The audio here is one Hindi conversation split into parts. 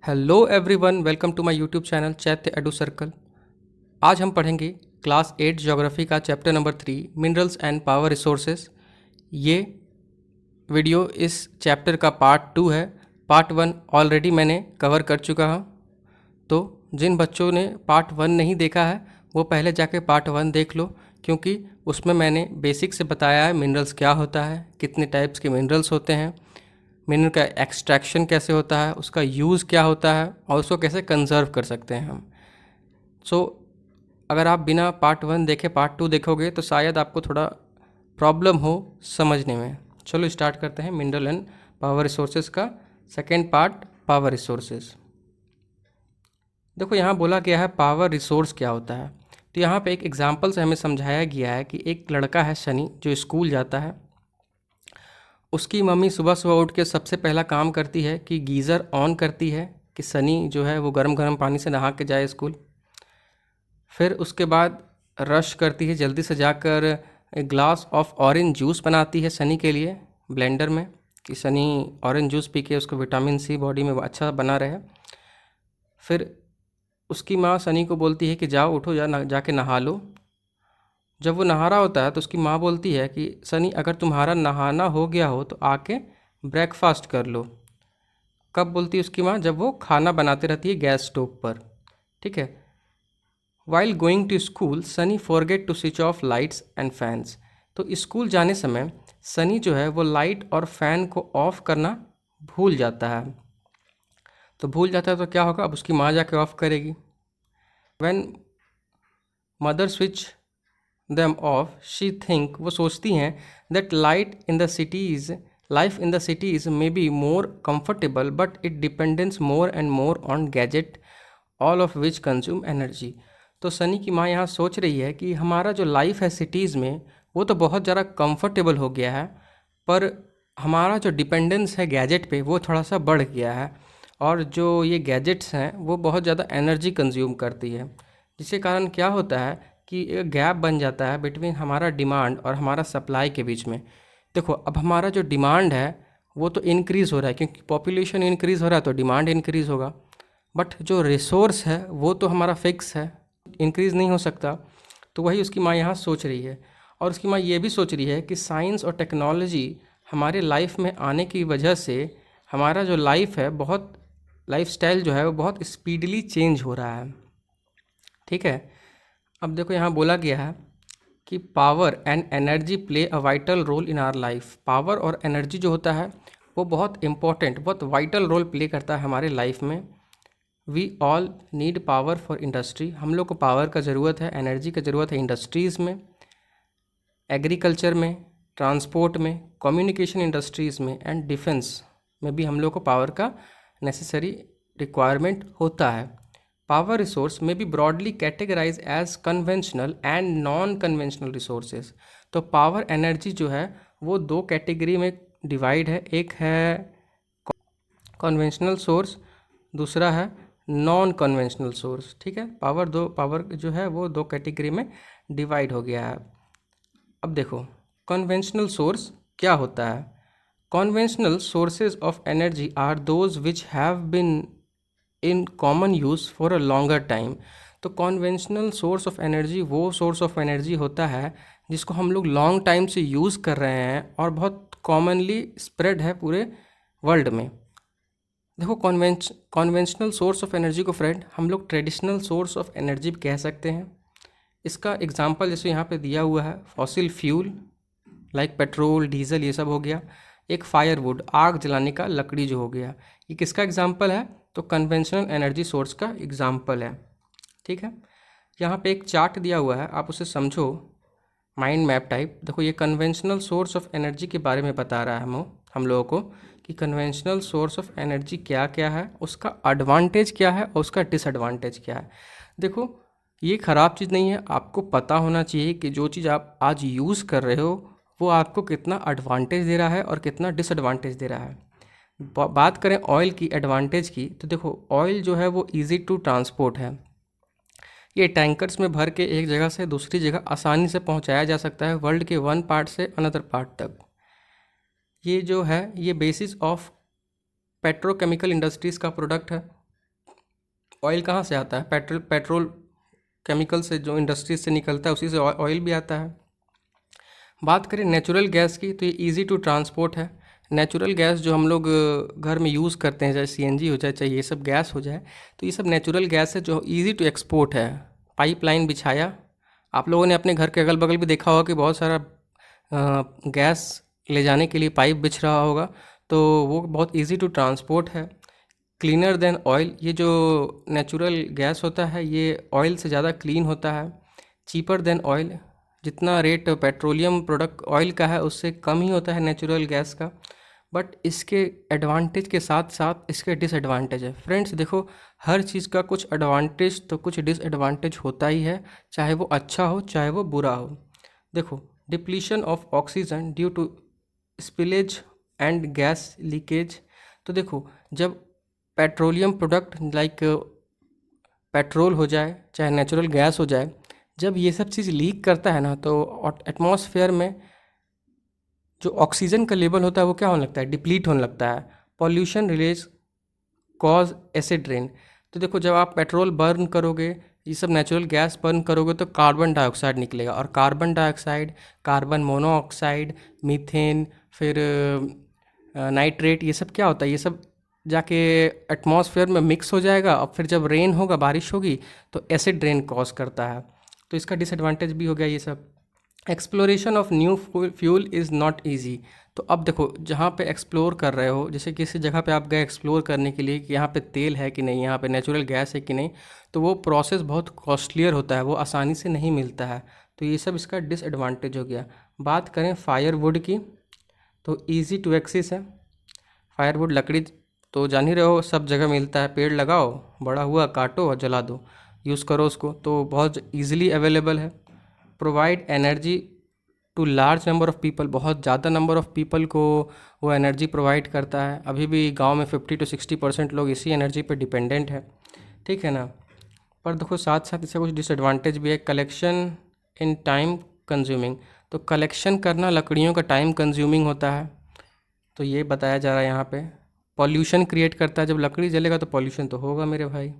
Hello everyone, welcome to my YouTube channel Chaitya edu circle. आज हम पढ़ेंगे क्लास 8 ज्योग्राफी का chapter number 3 minerals and power resources. ये वीडियो इस चैप्टर का पार्ट 2 है। पार्ट 1 ऑलरेडी मैंने कवर कर चुका हूँ, तो जिन बच्चों ने पार्ट 1 नहीं देखा है वो पहले जाके पार्ट 1 देख लो, क्योंकि उसमें मैंने बेसिक से बताया है मिनरल्स क्या होता है, कितने टाइप्स के मिनरल्स होते हैं, मिनरल का एक्सट्रैक्शन कैसे होता है, उसका यूज़ क्या होता है और उसको कैसे कंजर्व कर सकते हैं हम। सो अगर आप बिना पार्ट 1 देखे पार्ट 2 देखोगे तो शायद आपको थोड़ा प्रॉब्लम हो समझने में। चलो स्टार्ट करते हैं मिनरल एंड पावर रिसोर्सेज का सेकेंड पार्ट, पावर रिसोर्सेज। देखो यहाँ बोला गया है पावर रिसोर्स क्या होता है, तो यहाँ पे एक एग्जांपल से हमें समझाया गया है कि एक लड़का है शनि जो स्कूल जाता है। उसकी मम्मी सुबह सुबह उठ के सबसे पहला काम करती है कि गीज़र ऑन करती है कि सनी जो है वो गर्म गर्म पानी से नहा के जाए स्कूल। फिर उसके बाद रश करती है जल्दी से जाकर एक ग्लास ऑफ ऑरेंज जूस बनाती है सनी के लिए ब्लेंडर में, कि सनी ऑरेंज जूस पी के उसको विटामिन सी बॉडी में अच्छा बना रहे। फिर उसकी माँ सनी को बोलती है कि जाओ उठो जाके नहा लो। जब वो नहा रहा होता है तो उसकी माँ बोलती है कि सनी अगर तुम्हारा नहाना हो गया हो तो आके ब्रेकफास्ट कर लो। कब बोलती है उसकी माँ? जब वो खाना बनाते रहती है गैस स्टोव पर, ठीक है। While going to school Sunny forget to switch off lights and fans. तो स्कूल जाने समय सनी जो है वो लाइट और फैन को ऑफ करना भूल जाता है। तो भूल जाता है तो क्या होगा? अब उसकी माँ जाके ऑफ करेगी। When mother switch them of she think, वो सोचती हैं that life in the cities may be more comfortable but it dependence more and more on gadget all of which consume energy. तो सनी की माँ यहाँ सोच रही है कि हमारा जो लाइफ है सिटीज़ में वो तो बहुत ज़्यादा कंफर्टेबल हो गया है, पर हमारा जो डिपेंडेंस है गैजेट पे वो थोड़ा सा बढ़ गया है, और जो ये गैजेट्स हैं वो बहुत ज़्यादा एनर्जी कंज्यूम करती है, जिसके कारण क्या होता है कि एक गैप बन जाता है बिटवीन हमारा डिमांड और हमारा सप्लाई के बीच में। देखो, अब हमारा जो डिमांड है वो तो इंक्रीज़ हो रहा है, क्योंकि पॉपुलेशन इंक्रीज़ हो रहा है तो डिमांड इंक्रीज़ होगा, बट जो रिसोर्स है वो तो हमारा फिक्स है, इंक्रीज़ नहीं हो सकता। तो वही उसकी माँ यहाँ सोच रही है। और उसकी माँ ये भी सोच रही है कि साइंस और टेक्नोलॉजी हमारे लाइफ में आने की वजह से हमारा जो लाइफ है, बहुत लाइफ स्टाइल जो है वो बहुत स्पीडली चेंज हो रहा है, ठीक है। अब देखो यहाँ बोला गया है कि power and energy play a vital role in our life. Power और एनर्जी जो होता है वो बहुत इम्पॉर्टेंट, बहुत वाइटल रोल प्ले करता है हमारे लाइफ में। We all need power for industry. हम लोग को पावर का ज़रूरत है, एनर्जी का ज़रूरत है इंडस्ट्रीज़ में, एग्रीकल्चर में, ट्रांसपोर्ट में, कम्युनिकेशन इंडस्ट्रीज़ में एंड डिफेंस में भी हम लोग को पावर का नेसेसरी रिक्वायरमेंट होता है। पावर रिसोर्स में be broadly categorise as conventional and non conventional resources. तो पावर एनर्जी जो है वो दो कैटेगरी में डिवाइड है, एक है कन्वेंशनल सोर्स, दूसरा है नॉन कन्वेंशनल सोर्स, ठीक है। पावर जो है वो दो कैटेगरी में डिवाइड हो गया है। अब देखो कन्वेंशनल सोर्स क्या होता है। Conventional sources of energy are those which have been in common use for a longer time. तो कॉन्वेंशनल सोर्स ऑफ एनर्जी वो सोर्स ऑफ एनर्जी होता है जिसको हम लोग लॉन्ग टाइम से यूज़ कर रहे हैं और बहुत कॉमनली स्प्रेड है पूरे वर्ल्ड में। देखो कॉन्वेंशनल सोर्स ऑफ एनर्जी को फ्रेंड हम लोग ट्रेडिशनल सोर्स ऑफ एनर्जी भी कह सकते हैं। इसका एग्जांपल जैसे यहाँ पे दिया हुआ है, fossil fuel like petrol, diesel, ये सब हो गया। एक फायरवुड, आग जलाने का लकड़ी जो हो गया, ये किसका एग्जाम्पल है? तो कन्वेंशनल एनर्जी सोर्स का एग्जाम्पल है, ठीक है। यहाँ पे एक चार्ट दिया हुआ है, आप उसे समझो माइंड मैप टाइप। देखो ये कन्वेंशनल सोर्स ऑफ एनर्जी के बारे में बता रहा है हम लोगों को कि कन्वेंशनल सोर्स ऑफ एनर्जी क्या क्या है, उसका एडवांटेज क्या है और उसका डिसएडवांटेज क्या है। देखो ये ख़राब चीज़ नहीं है, आपको पता होना चाहिए कि जो चीज़ आप आज यूज़ कर रहे हो वो आपको कितना एडवांटेज दे रहा है और कितना डिसएडवांटेज दे रहा है। बात करें ऑयल की एडवांटेज की, तो देखो ऑयल जो है वो इजी टू ट्रांसपोर्ट है। ये टैंकर्स में भर के एक जगह से दूसरी जगह आसानी से पहुंचाया जा सकता है, वर्ल्ड के वन पार्ट से अनदर पार्ट तक। ये जो है ये बेसिस ऑफ पेट्रोकेमिकल इंडस्ट्रीज़ का प्रोडक्ट है। ऑयल कहाँ से आता है? पेट्रोल केमिकल से, जो इंडस्ट्री से निकलता है उसी से ऑयल भी आता है। बात करें नेचुरल गैस की, तो ये इजी टू ट्रांसपोर्ट है। नेचुरल गैस जो हम लोग घर में यूज़ करते हैं, चाहे सीएनजी हो जाए, चाहे ये सब गैस हो जाए, तो ये सब नेचुरल गैस है जो इजी टू एक्सपोर्ट है। पाइपलाइन बिछाया, आप लोगों ने अपने घर के अगल बगल भी देखा होगा कि बहुत सारा गैस ले जाने के लिए पाइप बिछ रहा होगा, तो वो बहुत इजी टू ट्रांसपोर्ट है। क्लीनर देन ऑयल, ये जो नेचुरल गैस होता है ये ऑयल से ज़्यादा क्लीन होता है। चीपर देन ऑयल, जितना रेट पेट्रोलियम प्रोडक्ट ऑयल का है उससे कम ही होता है नेचुरल गैस का। बट इसके एडवांटेज के साथ साथ इसके डिसएडवांटेज है। फ्रेंड्स देखो, हर चीज़ का कुछ एडवांटेज तो कुछ डिसएडवांटेज होता ही है, चाहे वो अच्छा हो चाहे वो बुरा हो। देखो, depletion of oxygen due to spillage and gas leakage. तो देखो, जब पेट्रोलियम प्रोडक्ट लाइक पेट्रोल हो जाए चाहे नेचुरल गैस हो जाए, जब ये सब चीज़ लीक करता है ना, तो एटमॉस्फेयर में जो ऑक्सीजन का लेवल होता है वो क्या होने लगता है? डिप्लीट होने लगता है। Pollution release cause acid rain. तो देखो, जब आप पेट्रोल बर्न करोगे, ये सब नेचुरल गैस बर्न करोगे, तो कार्बन डाइऑक्साइड निकलेगा, और carbon dioxide, carbon monoxide, methane, फिर नाइट्रेट, ये सब क्या होता है? ये सब जाके एटमॉस्फेयर में मिक्स हो जाएगा, और फिर जब रेन होगा, बारिश होगी, तो एसिड रेन कॉज करता है। तो इसका डिसएडवांटेज भी हो गया ये सब। Exploration of new fuel is not easy. तो अब देखो, जहाँ पे एक्सप्लोर कर रहे हो, जैसे किसी जगह पे आप गए एक्सप्लोर करने के लिए कि यहाँ पे तेल है कि नहीं, यहाँ पे नेचुरल गैस है कि नहीं, तो वो प्रोसेस बहुत कॉस्टलियर होता है, वो आसानी से नहीं मिलता है। तो ये सब इसका डिसएडवांटेज हो गया। बात करें फायरवुड की, तो इजी टू एक्सेस है। फायरवुड लकड़ी तो जान ही रहे हो, सब जगह मिलता है, पेड़ लगाओ, बड़ा हुआ काटो और जला दो, यूज़ करो उसको, तो बहुत ईजिली अवेलेबल है। Provide energy to large number of people, बहुत ज़्यादा नंबर ऑफ़ पीपल को वो एनर्जी प्रोवाइड करता है। अभी भी गांव में 50 to 60% लोग इसी एनर्जी पे डिपेंडेंट है, ठीक है ना। पर देखो, साथ साथ इसका कुछ डिसएडवांटेज भी है। कलेक्शन इन टाइम कंज्यूमिंग, तो कलेक्शन करना लकड़ियों का टाइम कंज्यूमिंग होता है, तो ये बताया जा रहा है यहाँ पे। पॉल्यूशन क्रिएट करता है, जब लकड़ी जलेगा तो पॉल्यूशन तो होगा मेरे भाई।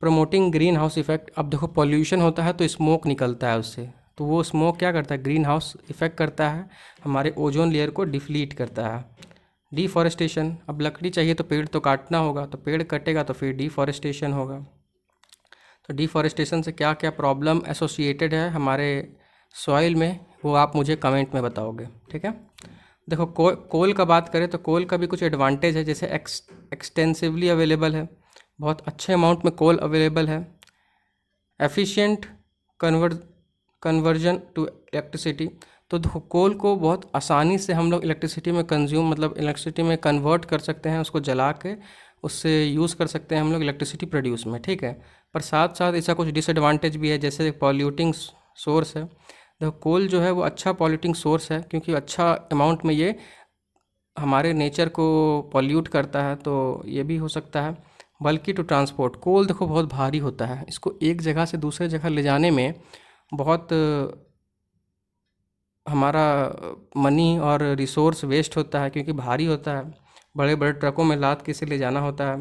प्रमोटिंग ग्रीन हाउस इफ़ेक्ट, अब देखो पॉल्यूशन होता है तो स्मोक निकलता है उससे, तो वो स्मोक क्या करता है? ग्रीन हाउस इफ़ेक्ट करता है, हमारे ओजोन लेयर को डिफ्लीट करता है। डिफॉरेस्टेशन, अब लकड़ी चाहिए तो पेड़ तो काटना होगा, तो पेड़ कटेगा तो फिर डिफॉरेस्टेशन होगा। तो डिफॉरेस्टेशन से क्या क्या प्रॉब्लम एसोसिएटेड है हमारे सॉइल में, वो आप मुझे कमेंट में बताओगे, ठीक है। देखो, कोल का बात करें तो कोल का भी कुछ एडवांटेज है, जैसे एक्सटेंसिवली अवेलेबल है, बहुत अच्छे अमाउंट में कोल अवेलेबल है। एफिशिएंट कन्वर्जन टू इलेक्ट्रिसिटी, तो देखो कोल को बहुत आसानी से हम लोग इलेक्ट्रिसिटी में कंज्यूम, मतलब इलेक्ट्रिसिटी में कन्वर्ट कर सकते हैं, उसको जला के उससे यूज़ कर सकते हैं हम लोग इलेक्ट्रिसिटी प्रोड्यूस में, ठीक है। पर साथ साथ इसका कुछ डिसएडवांटेज भी है, जैसे पॉल्यूटिंग सोर्स है। देखो, कोल जो है वो अच्छा पॉल्यूटिंग सोर्स है, क्योंकि अच्छा अमाउंट में ये हमारे नेचर को पॉल्यूट करता है, तो ये भी हो सकता है। बल्कि टू ट्रांसपोर्ट, कोल देखो बहुत भारी होता है, इसको एक जगह से दूसरे जगह ले जाने में बहुत हमारा मनी और रिसोर्स वेस्ट होता है, क्योंकि भारी होता है, बड़े बड़े ट्रकों में लाद के इसे ले जाना होता है।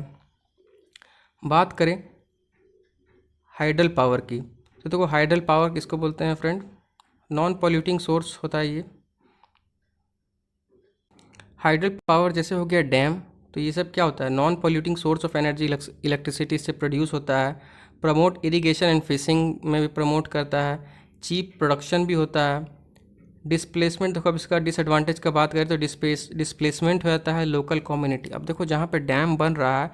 बात करें हाइडल पावर की, तो देखो हाइडल पावर किसको बोलते हैं फ्रेंड? नॉन पॉल्यूटिंग सोर्स होता है ये। हाइडल पावर जैसे हो गया डैम, तो ये सब क्या होता है? Non polluting source of energy, electricity से प्रोड्यूस होता है। प्रमोट इरिगेशन एंड फिशिंग में भी प्रमोट करता है। चीप प्रोडक्शन भी होता है। डिस्प्लेसमेंट, देखो अब इसका डिसएडवांटेज का बात करें तो डिस्प्लेसमेंट हो जाता है लोकल कम्युनिटी। अब देखो, जहाँ पे डैम बन रहा है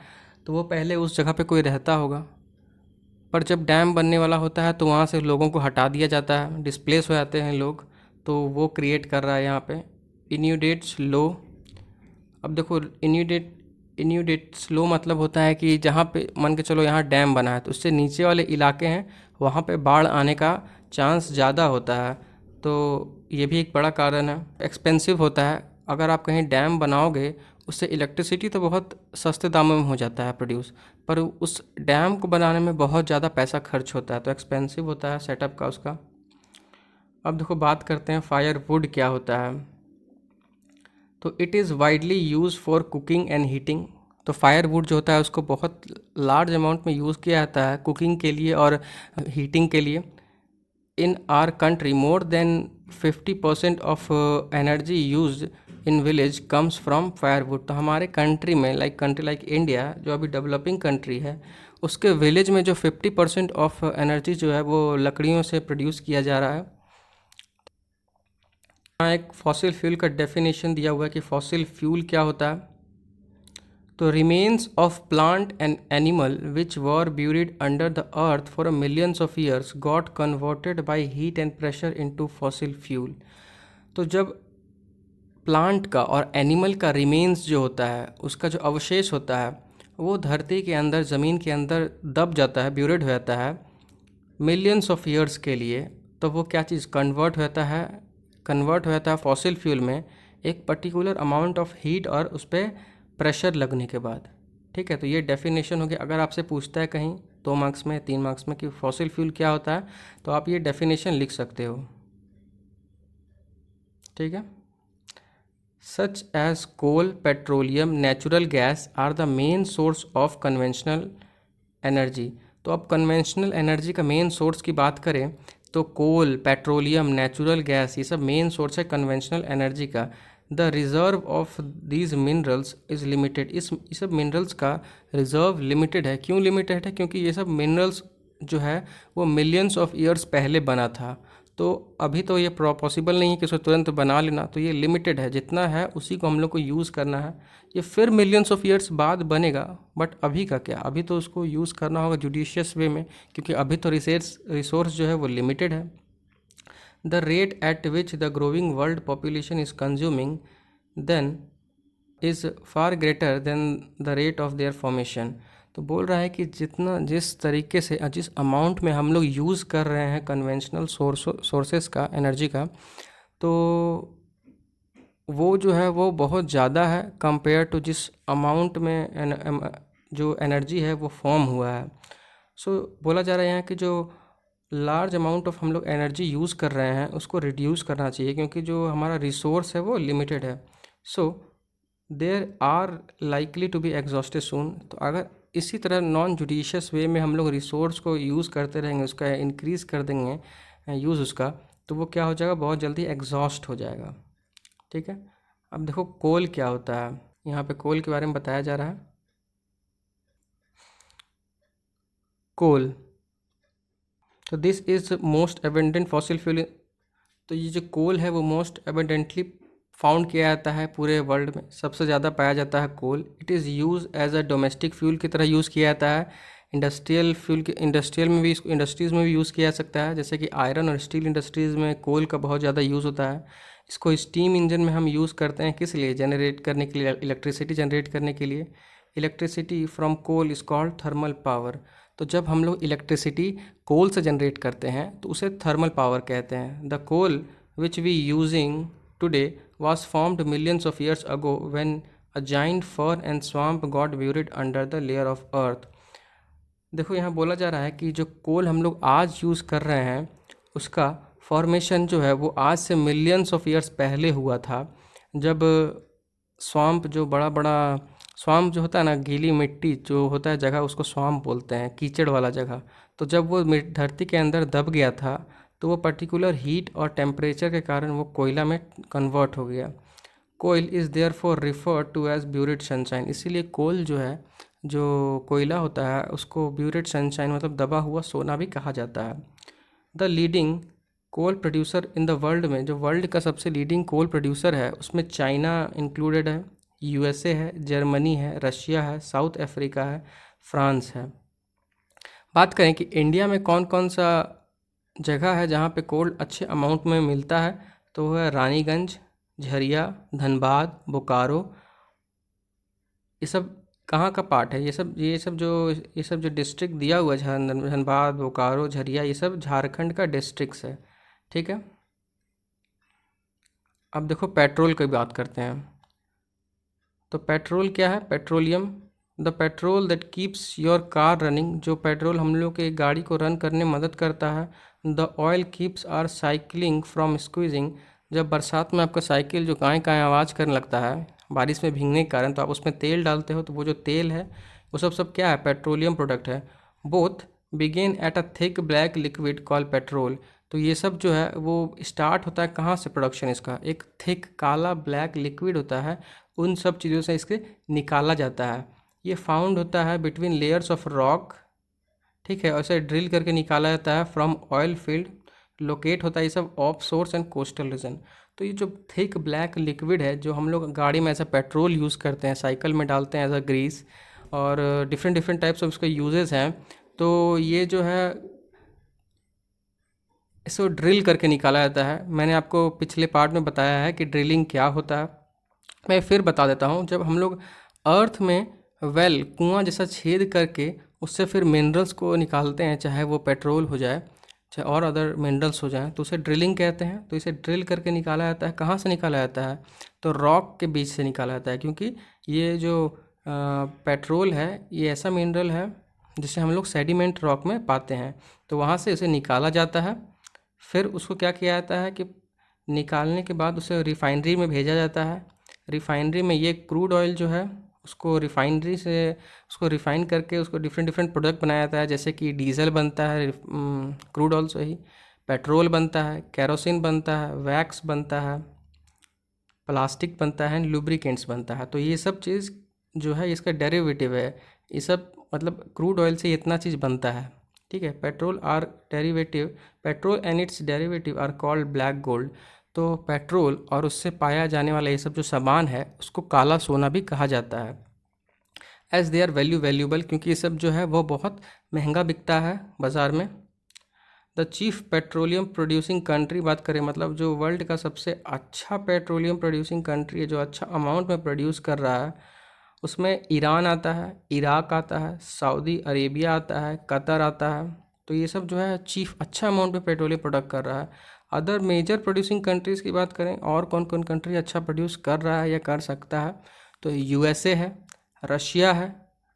तो वो पहले उस जगह पे कोई रहता होगा, पर जब डैम बनने वाला होता है तो वहाँ से लोगों को हटा दिया जाता है, डिस्प्लेस हो जाते हैं लोग, तो वो क्रिएट कर रहा है यहाँ पे इन्यूडेट्स लो। अब देखो, इन्यूडेट स्लो मतलब होता है कि जहाँ पे मान के चलो यहाँ डैम बना है, तो उससे नीचे वाले इलाके हैं वहाँ पे बाढ़ आने का चांस ज़्यादा होता है, तो ये भी एक बड़ा कारण है। एक्सपेंसिव होता है, अगर आप कहीं डैम बनाओगे उससे इलेक्ट्रिसिटी तो बहुत सस्ते दामों में हो जाता है प्रोड्यूस, पर उस डैम को बनाने में बहुत ज़्यादा पैसा खर्च होता है, तो एक्सपेंसिव होता है सेटअप का उसका। अब देखो, बात करते हैं फायरवुड क्या होता है। तो it is widely use for cooking and heating, तो फायरवुड जो होता है उसको बहुत लार्ज अमाउंट में यूज़ किया जाता है कुकिंग के लिए और हीटिंग के लिए। In our country, more than 50% of energy used in village comes from firewood। तो हमारे कंट्री में कंट्री लाइक इंडिया जो अभी डेवलपिंग कंट्री है, उसके विलेज में जो 50% ऑफ एनर्जी जो है वो लकड़ियों से प्रोड्यूस किया जा रहा है। यहाँ एक फॉसिल फ्यूल का डेफिनेशन दिया हुआ है कि फॉसिल फ्यूल क्या होता है। तो remains of plant and animal which were buried under the earth for a millions of years got converted by heat and pressure into fossil fuel. तो जब प्लांट का और एनिमल का रिमेन्स जो होता है, उसका जो अवशेष होता है, वो धरती के अंदर, ज़मीन के अंदर दब जाता है, ब्यूरिड हो जाता है मिलियंस ऑफ ईयर्स के लिए, तो वो क्या चीज़ कन्वर्ट हो जाता है फॉसिल फ्यूल में एक पर्टिकुलर अमाउंट ऑफ हीट और उस पर प्रेशर लगने के बाद। ठीक है, तो ये डेफिनेशन हो गया। अगर आपसे पूछता है कहीं 2 मार्क्स में, 3 मार्क्स में कि फॉसिल फ्यूल क्या होता है, तो आप ये डेफिनेशन लिख सकते हो। ठीक है, such as coal, petroleum, natural gas are the main source of conventional energy. तो अब कन्वेंशनल एनर्जी का मेन सोर्स की बात करें तो कोल, पेट्रोलियम, नेचुरल गैस, ये सब मेन सोर्स है कन्वेंशनल एनर्जी का। The reserve of these minerals is limited. इस सब मिनरल्स का रिज़र्व लिमिटेड है। क्यों लिमिटेड है? क्योंकि ये सब मिनरल्स जो है वो मिलियंस ऑफ ईयर्स पहले बना था, तो अभी तो ये पॉसिबल नहीं है कि उसको तुरंत बना लेना, तो ये लिमिटेड है। जितना है उसी को हम लोग को यूज़ करना है। ये फिर मिलियंस ऑफ ईयर्स बाद बनेगा, बट अभी का क्या, अभी तो उसको यूज़ करना होगा जुडिशियस वे में, क्योंकि अभी तो रिसोर्स जो है वो लिमिटेड है। The rate at which the growing world population is consuming then is far greater than the rate of their formation. तो बोल रहा है कि जिस तरीके से, जिस अमाउंट में हम लोग यूज़ कर रहे हैं कन्वेंशनल सोर्सेस का, एनर्जी का, तो वो जो है वो बहुत ज़्यादा है कंपेयर टू जिस अमाउंट में जो एनर्जी है वो फॉर्म हुआ है। बोला जा रहा है यहाँ कि जो लार्ज अमाउंट ऑफ हम लोग एनर्जी यूज़ कर रहे हैं उसको रिड्यूस करना चाहिए, क्योंकि जो हमारा रिसोर्स है वो लिमिटेड है। There are likely to be exhausted soon. तो अगर इसी तरह नॉन जुडिशियस वे में हम लोग रिसोर्स को यूज़ करते रहेंगे, उसका इंक्रीज़ कर देंगे यूज़ उसका, तो वो क्या हो जाएगा, बहुत जल्दी एग्जॉस्ट हो जाएगा। ठीक है, अब देखो कोल क्या होता है। यहाँ पे कोल के बारे में बताया जा रहा है। कोल, तो this is most abundant fossil fuel. तो ये जो कोल है वो मोस्ट एबंडेंटली फाउंड किया जाता है पूरे वर्ल्ड में, सबसे ज़्यादा पाया जाता है coal. It is use as a domestic fuel की तरह यूज़ किया जाता है। इंडस्ट्रियल फ्यूल के इंडस्ट्रियल में भी, इंडस्ट्रीज़ में भी यूज़ किया जा सकता है, जैसे कि आयरन और स्टील इंडस्ट्रीज़ में कोल का बहुत ज़्यादा यूज़ होता है। इसको स्टीम इंजन में हम यूज़ करते हैं, किस लिए, जनरेट करने के लिए, इलेक्ट्रिसिटी जनरेट करने के लिए। Electricity from coal is called thermal power. तो जब हम लोग इलेक्ट्रिसिटी कोल से जनरेट करते हैं तो उसे थर्मल पावर कहते हैं। The coal which we using today was formed millions of years ago when a giant fir and swamp got buried under the layer of earth। देखो यहाँ बोला जा रहा है कि जो कोल हम लोग आज यूज़ कर रहे हैं उसका फॉर्मेशन जो है वो आज से मिलियंस ऑफ ईयर्स पहले हुआ था, जब स्वाम्प, जो बड़ा बड़ा स्वाम्प जो होता है ना, गीली मिट्टी जो होता है जगह, उसको स्वाम्प बोलते हैं, कीचड़ वाला जगह। तो जब वो धरती के अंदर दब गया था तो वो पर्टिकुलर हीट और टेम्परेचर के कारण वो कोयला में कन्वर्ट हो गया। Coal is there for refer to as buried sunshine. इसीलिए कोल जो है, जो कोयला होता है, उसको ब्यूरिड सनशाइन मतलब दबा हुआ सोना भी कहा जाता है। The leading coal producer in the world में, जो वर्ल्ड का सबसे लीडिंग कोल प्रोड्यूसर है उसमें चाइना इंक्लूडेड है, यूएसए है, जर्मनी है, रशिया है, साउथ अफ्रीका है, फ्रांस है। बात करें कि इंडिया में कौन कौन सा जगह है जहाँ पे कोल अच्छे अमाउंट में मिलता है, तो वो है रानीगंज, झरिया, धनबाद, बोकारो। ये सब कहाँ का पार्ट है? ये सब जो डिस्ट्रिक्ट दिया हुआ है, धनबाद, बोकारो, झरिया, ये सब झारखंड का डिस्ट्रिक्ट्स है। ठीक है, अब देखो पेट्रोल की बात करते हैं। तो पेट्रोल क्या है? Petroleum, the petrol that keeps your car running. जो पेट्रोल हम लोग के गाड़ी को रन करने में मदद करता है। The oil keeps our cycling from squeezing. जब बरसात में आपका साइकिल जो काएँ काएँ आवाज़ करने लगता है, बारिश में भीगने के कारण, तो आप उसमें तेल डालते हो, तो वो जो तेल है वो सब क्या है, पेट्रोलियम प्रोडक्ट है। Both begin at a thick black liquid call petrol. तो ये सब जो है वो स्टार्ट होता है कहाँ से, प्रोडक्शन इसका एक थिक काला ब्लैक लिक्विड होता है, उन सब चीज़ों से इसके निकाला जाता है। ये फाउंड होता है बिटवीन लेयर्स ऑफ रॉक, ठीक है, और इसे ड्रिल करके निकाला जाता है फ्रॉम ऑयल फील्ड। लोकेट होता है ये सब of source and coastal region. तो ये जो थिक ब्लैक लिक्विड है, जो हम लोग गाड़ी में एज अ पेट्रोल यूज़ करते हैं, साइकिल में डालते हैं एज अ ग्रीस, और डिफरेंट डिफरेंट टाइप्स ऑफ उसके यूजेस हैं। तो ये जो है इसको ड्रिल करके निकाला जाता है। मैंने आपको पिछले पार्ट में बताया है कि ड्रिलिंग क्या होता है। मैं फिर बता देता हूँ। जब हम लोग अर्थ में वेल कुआं जैसा छेद करके उससे फिर मिनरल्स को निकालते हैं, चाहे वो पेट्रोल हो जाए चाहे और अदर मिनरल्स हो जाएं, तो उसे ड्रिलिंग कहते हैं। तो इसे ड्रिल करके निकाला जाता है। कहाँ से निकाला जाता है, तो रॉक के बीच से निकाला जाता है, क्योंकि ये जो पेट्रोल है ये ऐसा मिनरल है जिसे हम लोग सेडिमेंट रॉक में पाते हैं। तो वहाँ से उसे निकाला जाता है। फिर उसको क्या किया जाता है कि निकालने के बाद उसे रिफाइनरी में भेजा जाता है। रिफाइनरी में ये क्रूड ऑयल जो है उसको रिफाइनरी से उसको रिफ़ाइन करके उसको डिफरेंट डिफरेंट प्रोडक्ट बनाया जाता है, जैसे कि डीजल बनता है क्रूड ऑयल से ही, पेट्रोल बनता है, केरोसिन बनता है, वैक्स बनता है, प्लास्टिक बनता है, लुब्रिकेंट्स बनता है। तो ये सब चीज़ जो है इसका डेरिवेटिव है। ये सब मतलब क्रूड ऑयल से इतना चीज़ बनता है, ठीक है। Petrol are derivative, petrol and its derivative are called black gold. तो पेट्रोल और उससे पाया जाने वाला ये सब जो सामान है उसको काला सोना भी कहा जाता है। एज़ दे आर वैल्यूएबल, क्योंकि ये सब जो है वो बहुत महंगा बिकता है बाज़ार में। The chief petroleum producing country बात करें, मतलब जो वर्ल्ड का सबसे अच्छा पेट्रोलियम प्रोड्यूसिंग कंट्री है, जो अच्छा अमाउंट में प्रोड्यूस कर रहा है, उसमें ईरान आता है, इराक आता है, सऊदी अरेबिया आता है, कतर आता है। तो ये सब जो है चीफ अच्छा अमाउंट में पेट्रोलियम प्रोडक्ट कर रहा है। अदर मेजर प्रोड्यूसिंग कंट्रीज़ की बात करें, और कौन कौन कंट्री अच्छा प्रोड्यूस कर रहा है या कर सकता है, तो यूएसए है, रशिया है,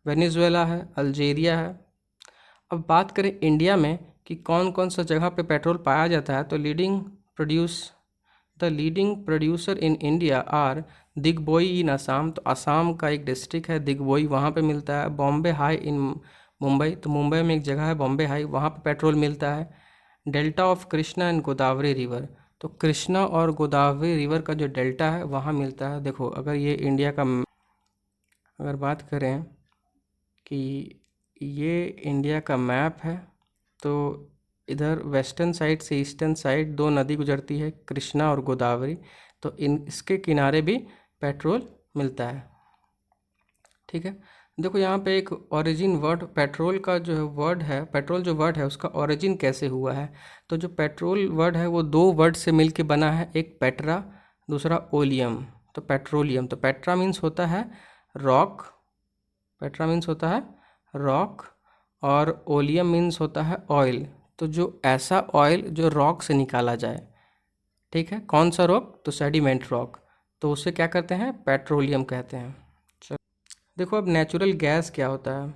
वेनेजुएला है, अल्जीरिया है। अब बात करें इंडिया में कि कौन कौन सा जगह पे पेट्रोल पाया जाता है, तो the leading producer in India are Digboi in Assam. तो असम का एक डिस्ट्रिक्ट है दिग्बोई, वहाँ पे मिलता है। बॉम्बे हाई इन मुंबई, तो मुंबई में एक जगह है बॉम्बे हाई, वहाँ पे पेट्रोल मिलता है। Delta of Krishna and Godavari river, तो कृष्णा और गोदावरी रिवर का जो डेल्टा है वहाँ मिलता है। देखो अगर ये इंडिया का अगर बात करें कि ये इंडिया का मैप है, तो इधर वेस्टर्न साइड से ईस्टर्न साइड दो नदी गुजरती है, कृष्णा और गोदावरी। तो इसके किनारे भी पेट्रोल मिलता है, ठीक है। देखो यहाँ पे एक ओरिजिन वर्ड पेट्रोल का जो है वर्ड है, पेट्रोल जो वर्ड है उसका ओरिजिन कैसे हुआ है। तो जो पेट्रोल वर्ड है वो दो वर्ड से मिल के बना है, एक पेट्रा, दूसरा ओलियम। तो पेट्रोलियम, तो पेट्रा मीन्स होता है रॉक, पेट्रा मीन्स होता है रॉक, और ओलियम मीन्स होता है ऑयल। तो जो ऐसा ऑयल जो रॉक से निकाला जाए, ठीक है, कौन सा रॉक, तो सेडिमेंट रॉक, तो उसे क्या कहते हैं, पेट्रोलियम कहते हैं। चलो देखो अब नेचुरल गैस क्या होता है।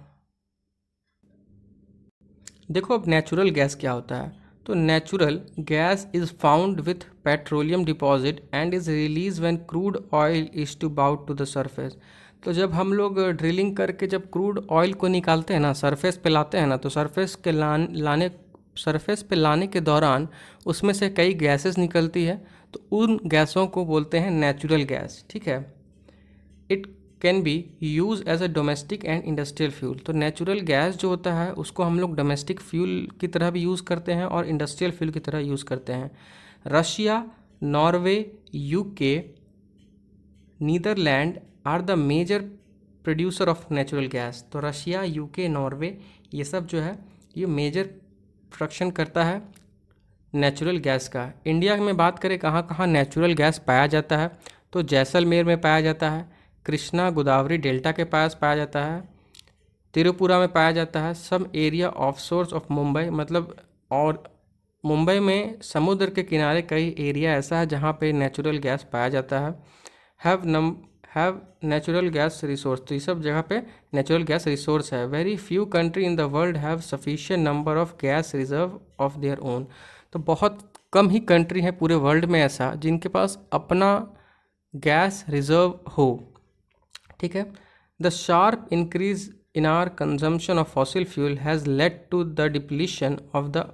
देखो अब नेचुरल गैस क्या होता है। तो natural gas is found with petroleum deposit and is release when crude oil is to bout to the surface. तो जब हम लोग ड्रिलिंग करके जब क्रूड ऑयल को निकालते हैं ना, सरफेस पे लाते हैं ना, तो सरफेस पे लाने के दौरान उसमें से कई गैसेस निकलती है, तो उन गैसों को बोलते हैं नेचुरल गैस, ठीक है। It can be use as a domestic and industrial fuel. तो नेचुरल गैस जो होता है उसको हम लोग डोमेस्टिक फ्यूल की तरह भी यूज़ करते हैं और इंडस्ट्रियल फ्यूल की तरह यूज़ करते हैं। Russia, Norway, UK, Netherland are the major producer of natural gas. तो रशिया, यूके, नॉर्वे ये सब जो है ये मेजर प्रोडक्शन करता है नेचुरल गैस का। इंडिया में बात करें कहाँ कहाँ नेचुरल गैस पाया जाता है, तो जैसलमेर में पाया जाता है, कृष्णा गोदावरी डेल्टा के पास पाया जाता है, त्रिपुरा में पाया जाता है, some area of source of Mumbai, मतलब और मुंबई में समुद्र के किनारे कई एरिया ऐसा है जहाँ पे नेचुरल गैस पाया जाता है। हैव नेचुरल गैस रिसोर्स, तो ये सब जगह पे नेचुरल गैस रिसोर्स है। Very few country in the world have sufficient number of gas reserve of their own. तो बहुत कम ही कंट्री हैं पूरे वर्ल्ड में ऐसा जिनके पास अपना गैस रिजर्व हो, ठीक है। The sharp increase in our consumption of fossil fuel has led to the depletion of the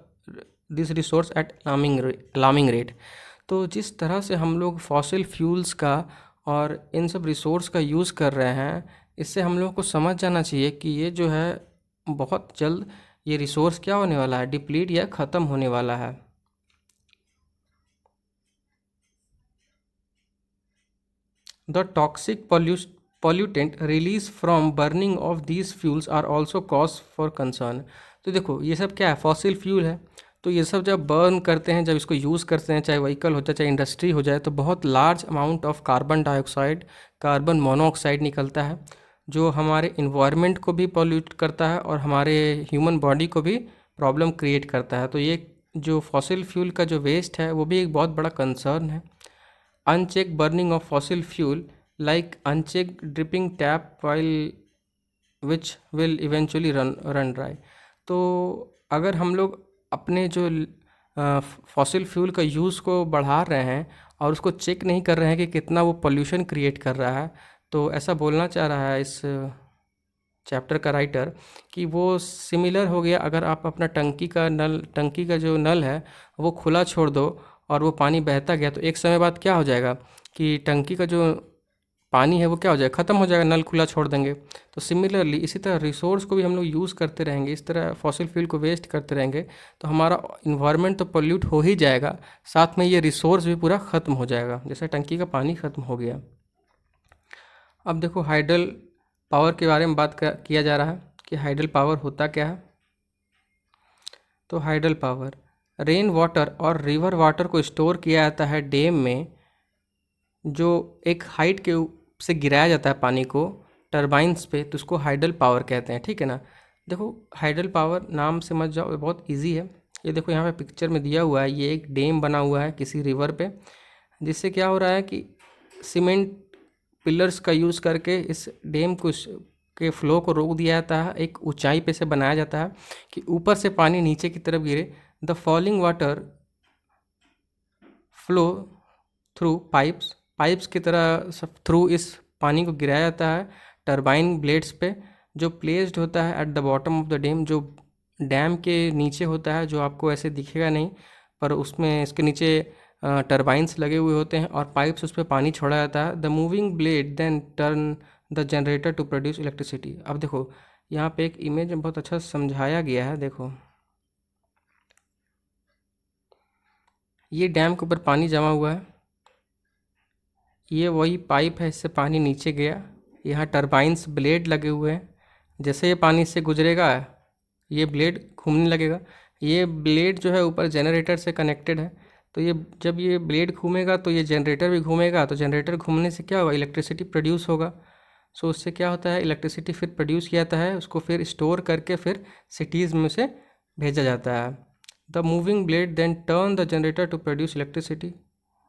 this resource at alarming rate. तो जिस तरह से हम लोग फॉसिल फ्यूल्स का और इन सब रिसोर्स का यूज़ कर रहे हैं, इससे हम लोग को समझ जाना चाहिए कि ये जो है बहुत जल्द ये रिसोर्स क्या होने वाला है, डिप्लीट या ख़त्म होने वाला है। The toxic pollutant released from burning of these fuels are also cause for concern। तो देखो ये सब क्या है, फॉसिल फ्यूल है। तो ये सब जब बर्न करते हैं, जब इसको यूज़ करते हैं, चाहे व्हीकल हो जाए चाहे इंडस्ट्री हो जाए, तो बहुत large amount of carbon dioxide, carbon monoxide निकलता है, जो हमारे इन्वायरमेंट को भी पॉल्यूट करता है और हमारे ह्यूमन बॉडी को भी प्रॉब्लम क्रिएट करता है। तो ये जो फॉसिल फ्यूल का जो वेस्ट है वो भी एक बहुत बड़ा कंसर्न है। Unchecked burning of fossil fuel, like unchecked dripping tap while which will eventually run dry। तो अगर हम लोग अपने जो फॉसिल फ्यूल का यूज़ को बढ़ा रहे हैं और उसको चेक नहीं कर रहे हैं कि कितना वो पोल्यूशन क्रिएट कर रहा है, तो ऐसा बोलना चाह रहा है इस चैप्टर का राइटर कि वो सिमिलर हो गया अगर आप अपना टंकी का जो नल है वो खुला छोड़ दो और वो पानी बहता गया, तो एक समय बाद क्या हो जाएगा कि टंकी का जो पानी है वो क्या हो जाएगा, ख़त्म हो जाएगा, नल खुला छोड़ देंगे। तो सिमिलरली इसी तरह रिसोर्स को भी हम लोग यूज़ करते रहेंगे, इस तरह फॉसिल फ्यूल को वेस्ट करते रहेंगे, तो हमारा इन्वायरमेंट तो पोल्यूट हो ही जाएगा, साथ में ये रिसोर्स भी पूरा ख़त्म हो जाएगा, जैसे टंकी का पानी ख़त्म हो गया। अब देखो हाइडल पावर के बारे में किया जा रहा है कि हाइडल पावर होता क्या है। तो हाइडल पावर रेन वाटर और रिवर वाटर को स्टोर किया जाता है डैम में, जो एक हाइट के से गिराया जाता है पानी को टरबाइंस पे, तो उसको हाइडल पावर कहते हैं, ठीक है ना। देखो हाइडल पावर नाम से मत जाओ, ये बहुत इजी है। ये देखो यहाँ पे पिक्चर में दिया हुआ है, ये एक डैम बना हुआ है किसी रिवर पे, जिससे क्या हो रहा है कि सीमेंट पिलर्स का यूज़ करके इस डैम को के फ्लो को रोक दिया जाता है, एक ऊंचाई पे से बनाया जाता है कि ऊपर से पानी नीचे की तरफ गिरे। The falling water flow through pipes की तरह सब थ्रू इस पानी को गिराया जाता है टरबाइन ब्लेड्स पे, जो प्लेस्ड होता है at the bottom of the dam, जो डैम के नीचे होता है, जो आपको ऐसे दिखेगा नहीं पर उसमें इसके नीचे टरबाइंस लगे हुए होते हैं और पाइप्स उस पर पानी छोड़ा जाता है। The moving blade then turn the generator to produce electricity. अब देखो यहाँ पे एक इमेज में बहुत अच्छा समझाया गया है। देखो ये डैम के ऊपर पानी जमा हुआ है, ये वही पाइप है, इससे पानी नीचे गया, यहाँ टरबाइंस ब्लेड लगे हुए हैं, जैसे ये पानी से गुजरेगा ये ब्लेड घूमने लगेगा। ये ब्लेड जो है ऊपर जनरेटर से कनेक्टेड है, तो ये जब ये ब्लेड घूमेगा तो ये जनरेटर भी घूमेगा, तो जनरेटर घूमने से क्या होगा, इलेक्ट्रिसिटी प्रोड्यूस होगा। सो उससे क्या होता है, इलेक्ट्रिसिटी फिर प्रोड्यूस किया जाता है, उसको फिर स्टोर करके फिर सिटीज़ में से भेजा जाता है। The moving blade then turn the generator to produce electricity,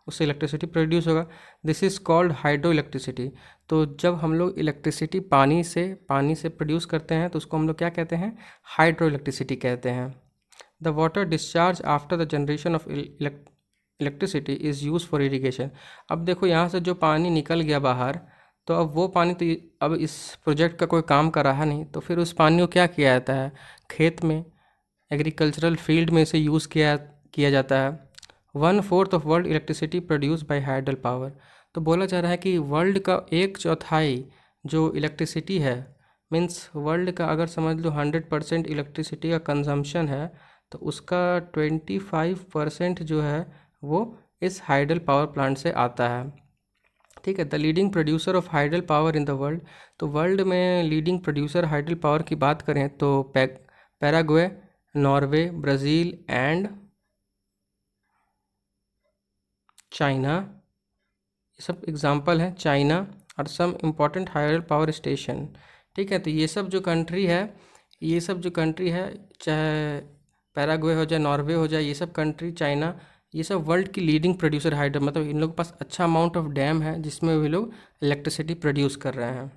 उससे इलेक्ट्रिसिटी प्रोड्यूस होगा। This is called hydro electricity. तो जब हम लोग इलेक्ट्रिसिटी पानी से प्रोड्यूस करते हैं तो उसको हम लोग क्या कहते हैं, हाइड्रो इलेक्ट्रिसिटी कहते हैं। The water discharge after the generation of electricity is use for irrigation. अब देखो यहाँ से जो पानी निकल गया बाहर, तो अब वो पानी तो अब इस प्रोजेक्ट का कोई काम कर रहा नहीं, तो फिर उस पानी को क्या किया जाता है, खेत में एग्रीकल्चरल फील्ड में इसे यूज़ किया जाता है। 1/4 of world electricity produce by hydel power. तो बोला जा रहा है कि वर्ल्ड का 1/4 जो इलेक्ट्रिसिटी है, मीन्स वर्ल्ड का अगर समझ लो 100% इलेक्ट्रिसिटी का कंजम्पशन है, तो उसका 25% जो है वो इस हाइडल पावर प्लांट से आता है, ठीक है। The leading producer of hydel power in the world. तो वर्ल्ड में लीडिंग प्रोड्यूसर हाइडल पावर की बात करें तो Paraguay, Norway, Brazil and China, ये सब एग्जांपल हैं, चाइना और some important hydel power station, ठीक है। तो ये सब जो कंट्री है, चाहे पैराग्वे हो जाए, नॉर्वे हो जाए, ये सब कंट्री, चाइना, ये सब वर्ल्ड की लीडिंग प्रोड्यूसर हाइडल, मतलब इन लोगों के पास अच्छा अमाउंट ऑफ डैम है जिसमें वे लोग इलेक्ट्रिसिटी प्रोड्यूस कर रहे हैं।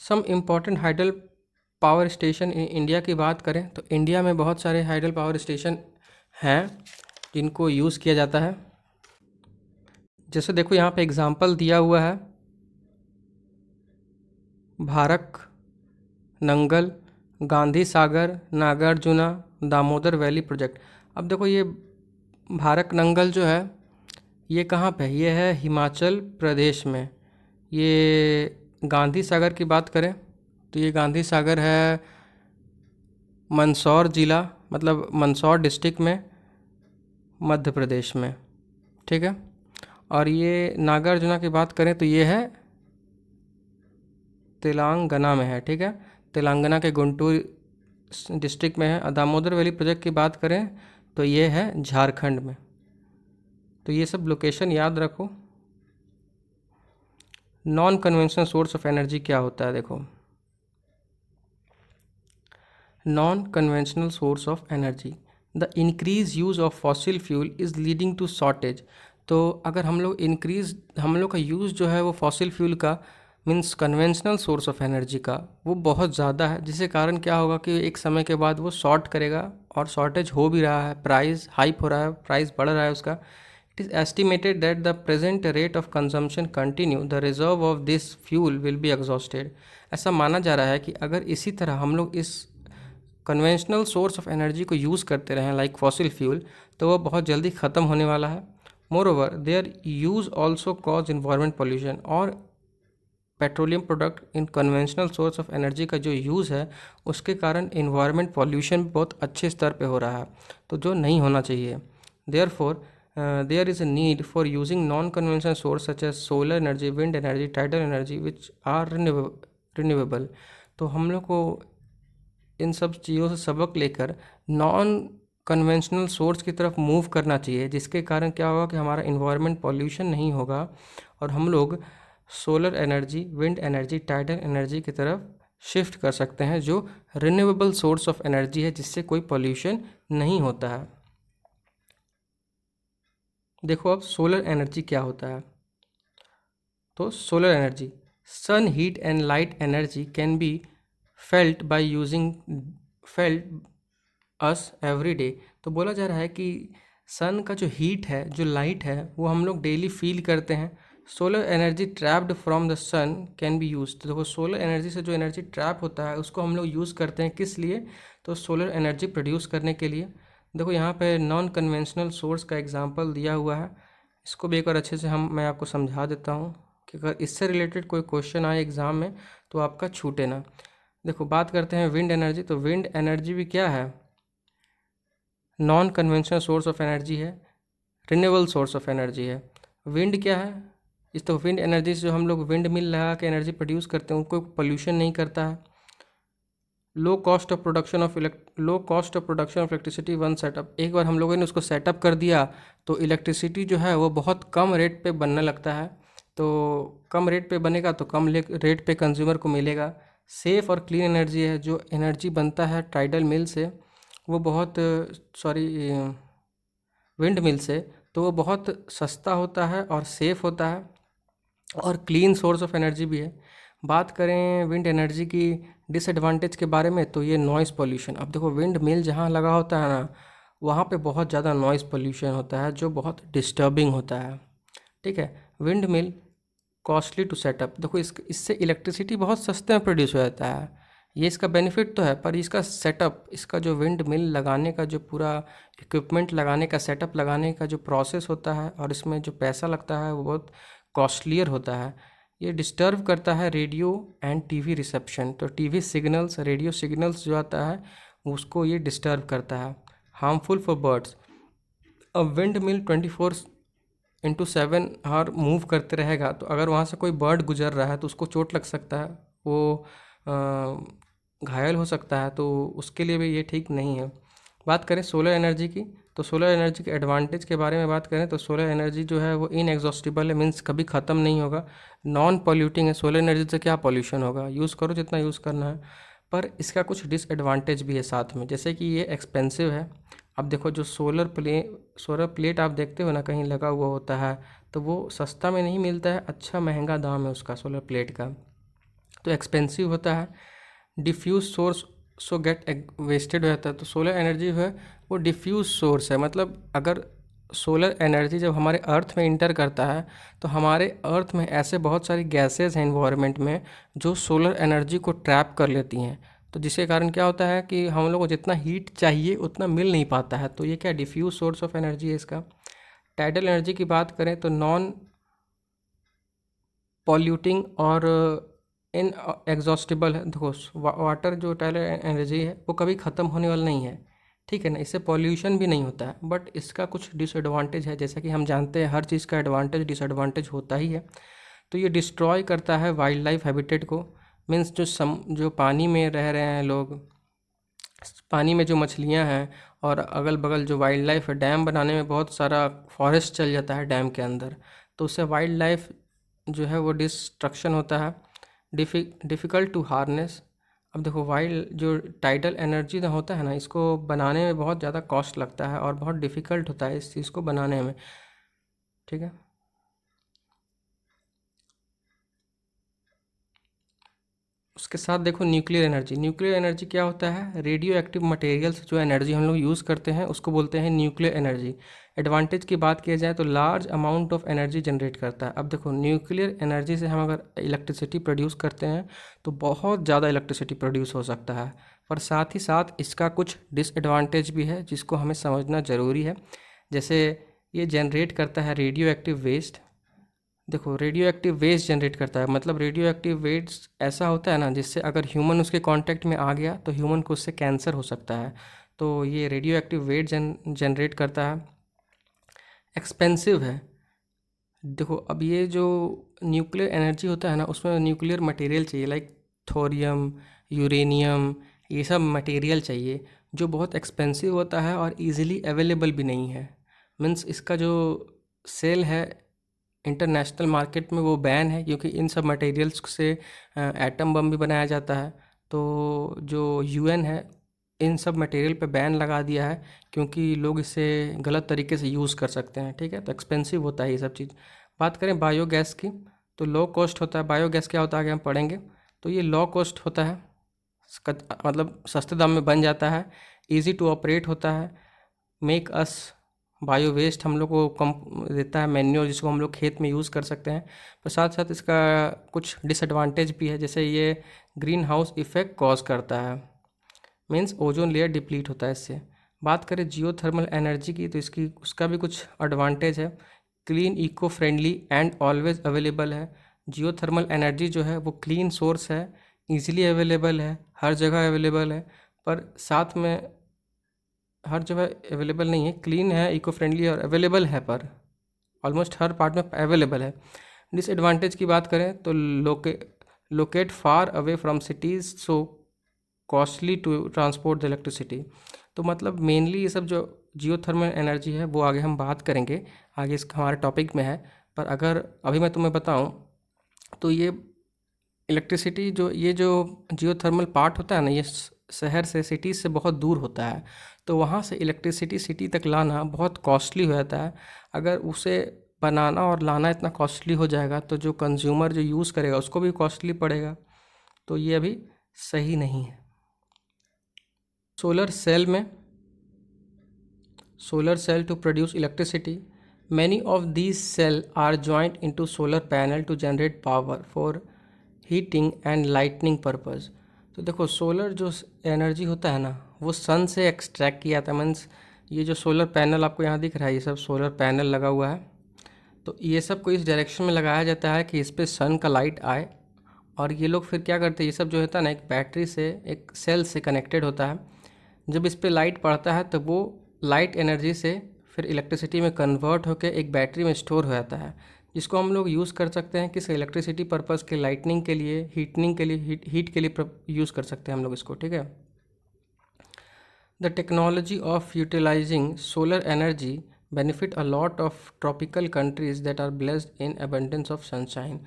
Some important hydel power station India की बात करें तो इंडिया में बहुत सारे हाइडल पावर स्टेशन हैं जिनको यूज़ किया जाता है। जैसे देखो यहाँ पे एग्ज़ाम्पल दिया हुआ है, भारत नंगल, गांधी सागर, नागार्जुना, दामोदर वैली प्रोजेक्ट। अब देखो ये भारत नंगल जो है ये कहाँ पे है? ये है हिमाचल प्रदेश में। ये गांधी सागर की बात करें तो ये गांधी सागर है मंदसौर ज़िला, मतलब मंदसौर डिस्ट्रिक्ट में, मध्य प्रदेश में। ठीक है। और ये नागार्जुना की बात करें तो ये है तेलंगाना में है। ठीक है, तेलंगाना के गुंटूर डिस्ट्रिक्ट में है। और दामोदर वैली प्रोजेक्ट की बात करें तो ये है झारखंड में। तो ये सब लोकेशन याद रखो। Non conventional source of energy क्या होता है? देखो, non conventional source of energy, the increase use of fossil fuel is leading to shortage. तो अगर हम लोग का यूज़ जो है वो फॉसिल फ्यूल का, means conventional source of energy का, वो बहुत ज़्यादा है, जिसके कारण क्या होगा कि एक समय के बाद वो शॉर्ट करेगा, और शॉर्टेज हो भी रहा है, प्राइस हाइप हो रहा है, प्राइस बढ़ रहा है उसका। It is estimated that the present rate of consumption continue, the reserve of this fuel will be exhausted. ऐसा माना जा रहा है कि अगर इसी तरह हम लोग इस कन्वेंशनल सोर्स ऑफ एनर्जी को यूज़ करते रहें लाइक फॉसिल फ्यूल, तो वह बहुत जल्दी ख़त्म होने वाला है। Moreover their use also cause environment pollution, और petroleum product in conventional source of energy का जो यूज़ है उसके कारण इन्वायरमेंट पॉल्यूशन बहुत अच्छे स्तर पे हो रहा है, तो जो नहीं होना चाहिए। Therefore there is a need for using non conventional source such as solar energy, wind energy, tidal energy which are renewable. तो हम लोग को इन सब चीज़ों से सबक लेकर नॉन कन्वेंशनल सोर्स की तरफ मूव करना चाहिए, जिसके कारण क्या होगा कि हमारा इन्वायरमेंट पॉल्यूशन नहीं होगा, और हम लोग solar energy, wind energy, tidal energy की तरफ शिफ्ट कर सकते हैं, जो रिन्यूएबल सोर्स ऑफ एनर्जी है, जिससे कोई पॉल्यूशन नहीं होता है। देखो अब सोलर एनर्जी क्या होता है। तो solar energy, sun heat and light energy can be felt by using felt us every day. तो बोला जा रहा है कि सन का जो हीट है, जो लाइट है, वो हम लोग डेली फील करते हैं। Solar energy trapped from the sun can be use. तो देखो सोलर एनर्जी से जो एनर्जी ट्रैप होता है उसको हम लोग यूज़ करते हैं, किस लिए? तो सोलर एनर्जी प्रोड्यूस करने के लिए। देखो यहाँ पे नॉन कन्वेंशनल सोर्स का एग्जांपल दिया हुआ है, इसको भी एक बार अच्छे से मैं आपको समझा देता हूँ कि अगर इससे रिलेटेड कोई क्वेश्चन आए एग्ज़ाम में तो आपका छूटे ना। देखो बात करते हैं विंड एनर्जी। तो विंड एनर्जी भी क्या है? Non conventional source of energy है, रिन्यूएबल सोर्स ऑफ एनर्जी है। विंड क्या है? इस तो विंड एनर्जी से जो हम लोग विंड मिल लगा के एनर्जी प्रोड्यूस करते हैं, उनको पोल्यूशन नहीं करता है। Low cost of production of electricity one setup. एक बार हम लोगों ने उसको सेटअप कर दिया तो इलेक्ट्रिसिटी जो है वो बहुत कम रेट पे बनने लगता है। तो कम रेट पे बनेगा तो कम रेट पे कंज्यूमर को मिलेगा। सेफ़ और क्लीन एनर्जी है, जो एनर्जी बनता है टाइडल मिल से, वो बहुत विंड मिल से, तो वो बहुत सस्ता होता है और सेफ़ होता है, और क्लीन सोर्स ऑफ एनर्जी भी है। बात करें विंड एनर्जी की डिसएडवांटेज के बारे में, तो ये नॉइज़ पोल्यूशन। अब देखो विंड मिल जहाँ लगा होता है ना, वहाँ पे बहुत ज़्यादा नॉइज़ पोल्यूशन होता है, जो बहुत डिस्टर्बिंग होता है। ठीक है। Wind mill costly to setup. देखो इससे इलेक्ट्रिसिटी बहुत सस्ते में प्रोड्यूस हो जाता है, ये इसका बेनिफिट तो है, पर इसका सेटअप, इसका जो विंड मिल लगाने का जो पूरा इक्विपमेंट लगाने का, सेटअप लगाने का जो प्रोसेस होता है, और इसमें जो पैसा लगता है वो बहुत कॉस्टलियर होता है। ये डिस्टर्ब करता है रेडियो एंड टीवी रिसेप्शन। तो टीवी सिग्नल्स, रेडियो सिग्नल्स जो आता है उसको ये डिस्टर्ब करता है। Harmful for birds. अब विंड मिल 24/7 आवर मूव करते रहेगा, तो अगर वहाँ से कोई बर्ड गुजर रहा है तो उसको चोट लग सकता है, वो घायल हो सकता है, तो उसके लिए भी ये ठीक नहीं है। बात करें सोलर एनर्जी की, तो सोलर एनर्जी के एडवांटेज के बारे में बात करें तो सोलर एनर्जी जो है वो इनएग्जॉस्टिबल है, मीन्स कभी ख़त्म नहीं होगा। नॉन पॉल्यूटिंग है, सोलर एनर्जी से क्या पॉल्यूशन होगा, यूज़ करो जितना यूज़ करना है। पर इसका कुछ डिसएडवांटेज भी है साथ में, जैसे कि ये एक्सपेंसिव है। अब देखो जो सोलर प्लेट आप देखते हो ना कहीं लगा हुआ होता है, तो वो सस्ता में नहीं मिलता है, अच्छा महंगा दाम है उसका सोलर प्लेट का, तो एक्सपेंसिव होता है। Diffuse source so get wasted हो जाता है। तो सोलर एनर्जी जो है वो डिफ्यूज सोर्स है, मतलब अगर सोलर एनर्जी जब हमारे अर्थ में इंटर करता है तो हमारे अर्थ में ऐसे बहुत सारी गैसेस हैं इन्वायरमेंट में जो सोलर एनर्जी को ट्रैप कर लेती हैं। तो जिसके कारण क्या होता है कि हम लोग को जितना हीट चाहिए उतना मिल नहीं पाता है। तो ये क्या डिफ्यूज सोर्स ऑफ एनर्जी है इसका। टाइडल एनर्जी की बात करें तो नॉन पॉल्यूटिंग और इन एग्जॉस्टिबल है। देखो वाटर जो टाइडल एनर्जी है वो कभी ख़त्म होने वाला नहीं है, ठीक है ना। इससे पॉल्यूशन भी नहीं होता है, बट इसका कुछ डिसएडवांटेज है। जैसा कि हम जानते हैं हर चीज़ का एडवांटेज डिसएडवांटेज होता ही है। तो ये डिस्ट्रॉय करता है वाइल्ड लाइफ हैबिटेट को। मीन्स जो पानी में रह रहे हैं लोग, पानी में जो मछलियां हैं और अगल बगल जो वाइल्ड लाइफ है, डैम बनाने में बहुत सारा फॉरेस्ट चल जाता है डैम के अंदर, तो उससे वाइल्ड लाइफ जो है वो डिस्ट्रक्शन होता है। Difficult to harness. अब देखो वाइल्ड जो टाइडल एनर्जी ना होता है ना, इसको बनाने में बहुत ज़्यादा कॉस्ट लगता है और बहुत डिफ़िकल्ट होता है इस चीज़ को बनाने में, ठीक है। उसके साथ देखो न्यूक्लियर एनर्जी। न्यूक्लियर एनर्जी क्या होता है, रेडियो एक्टिव मटेरियल्स जो एनर्जी हम लोग यूज़ करते हैं उसको बोलते हैं न्यूक्लियर एनर्जी। एडवांटेज की बात किया जाए तो large amount of energy generate करता है। अब देखो न्यूक्लियर एनर्जी से हम अगर इलेक्ट्रिसिटी प्रोड्यूस करते हैं तो बहुत ज़्यादा इलेक्ट्रिसिटी प्रोड्यूस हो सकता है, पर साथ ही साथ इसका कुछ डिसएडवांटेज भी है जिसको हमें समझना ज़रूरी है। जैसे ये जनरेट करता है रेडियो एक्टिव वेस्ट। देखो रेडियो एक्टिव वेस्ट जनरेट करता है, मतलब रेडियो एक्टिव वेस्ट ऐसा होता है ना जिससे अगर ह्यूमन उसके कांटेक्ट में आ गया तो ह्यूमन को उससे कैंसर हो सकता है। तो ये रेडियो एक्टिव वेस्ट जनरेट करता है। एक्सपेंसिव है। देखो अब ये जो न्यूक्लियर एनर्जी होता है ना उसमें न्यूक्लियर मटेरियल चाहिए, लाइक थोरियम, यूरेनियम, ये सब मटेरियल चाहिए जो बहुत एक्सपेंसिव होता है और इजीली अवेलेबल भी नहीं है। मीन्स इसका जो सेल है इंटरनेशनल मार्केट में वो बैन है, क्योंकि इन सब मटेरियल्स से एटम बम भी बनाया जाता है। तो जो यूएन है इन सब मटेरियल पे बैन लगा दिया है क्योंकि लोग इसे गलत तरीके से यूज़ कर सकते हैं, ठीक है। तो एक्सपेंसिव होता है ये सब चीज़। बात करें बायोगैस की तो लो कॉस्ट होता है। बायोगैस क्या होता है आगे हम पढ़ेंगे। तो ये लो कॉस्ट होता है, मतलब सस्ते दाम में बन जाता है, इजी टू ऑपरेट होता है, मेक अस बायो वेस्ट हम लोग को कम देता है, मैन्योर जिसको हम लोग खेत में यूज़ कर सकते हैं। पर साथ साथ इसका कुछ डिसएडवांटेज भी है, जैसे ये ग्रीन हाउस इफ़ेक्ट कॉज करता है, मीन्स ओजोन लेयर डिप्लीट होता है इससे। बात करें जियो थर्मल एनर्जी की तो इसकी उसका भी कुछ एडवांटेज है। Clean, eco friendly and always available है। जियो थर्मल एनर्जी जो है वो क्लीन सोर्स है, ईजिली अवेलेबल है, हर जगह अवेलेबल है, पर साथ में हर जगह अवेलेबल नहीं है। क्लीन है, इको फ्रेंडली और अवेलेबल है, पर ऑलमोस्ट हर पार्ट में अवेलेबल है। डिसएडवांटेज की बात करें तो locate far away from cities, so costly to transport the electricity. तो मतलब मेनली ये सब जो जियो थर्मल एनर्जी है वो आगे हम बात करेंगे, आगे इसका हमारे टॉपिक में है। पर अगर अभी मैं तुम्हें बताऊं तो ये इलेक्ट्रिसिटी जो ये जो जियो थर्मल पार्ट होता है ना, ये शहर से, सिटीज़ से बहुत दूर होता है। तो वहाँ से इलेक्ट्रिसिटी सिटी तक लाना बहुत कॉस्टली हो जाता है। अगर उसे बनाना और लाना इतना कॉस्टली हो जाएगा तो जो कंज्यूमर जो यूज़ करेगा उसको भी कॉस्टली पड़ेगा। तो ये अभी सही नहीं है। सोलर सेल में solar cell to produce electricity. Many of these cells are joined into solar panel to generate power for heating and lighting purpose. तो देखो सोलर जो एनर्जी होता है ना वो सन से एक्सट्रैक्ट किया था। मीन्स ये जो सोलर पैनल आपको यहाँ दिख रहा है, ये सब सोलर पैनल लगा हुआ है। तो ये सब को इस डायरेक्शन में लगाया जाता है कि इस पर सन का लाइट आए, और ये लोग फिर क्या करते हैं, ये सब जो होता है ना एक बैटरी से, एक सेल से कनेक्टेड होता है। जब इस पर लाइट पड़ता है तो वो लाइट एनर्जी से फिर इलेक्ट्रिसिटी में कन्वर्ट होकर एक बैटरी में स्टोर हो जाता है, जिसको हम लोग यूज़ कर सकते हैं किस इलेक्ट्रिसिटी पर्पज़ के, लाइटनिंग के लिए, हीटनिंग के लिए, हीट के लिए यूज़ कर सकते हैं हम लोग इसको, ठीक है। The technology of utilising solar energy benefit a lot of tropical countries that are blessed in abundance of sunshine.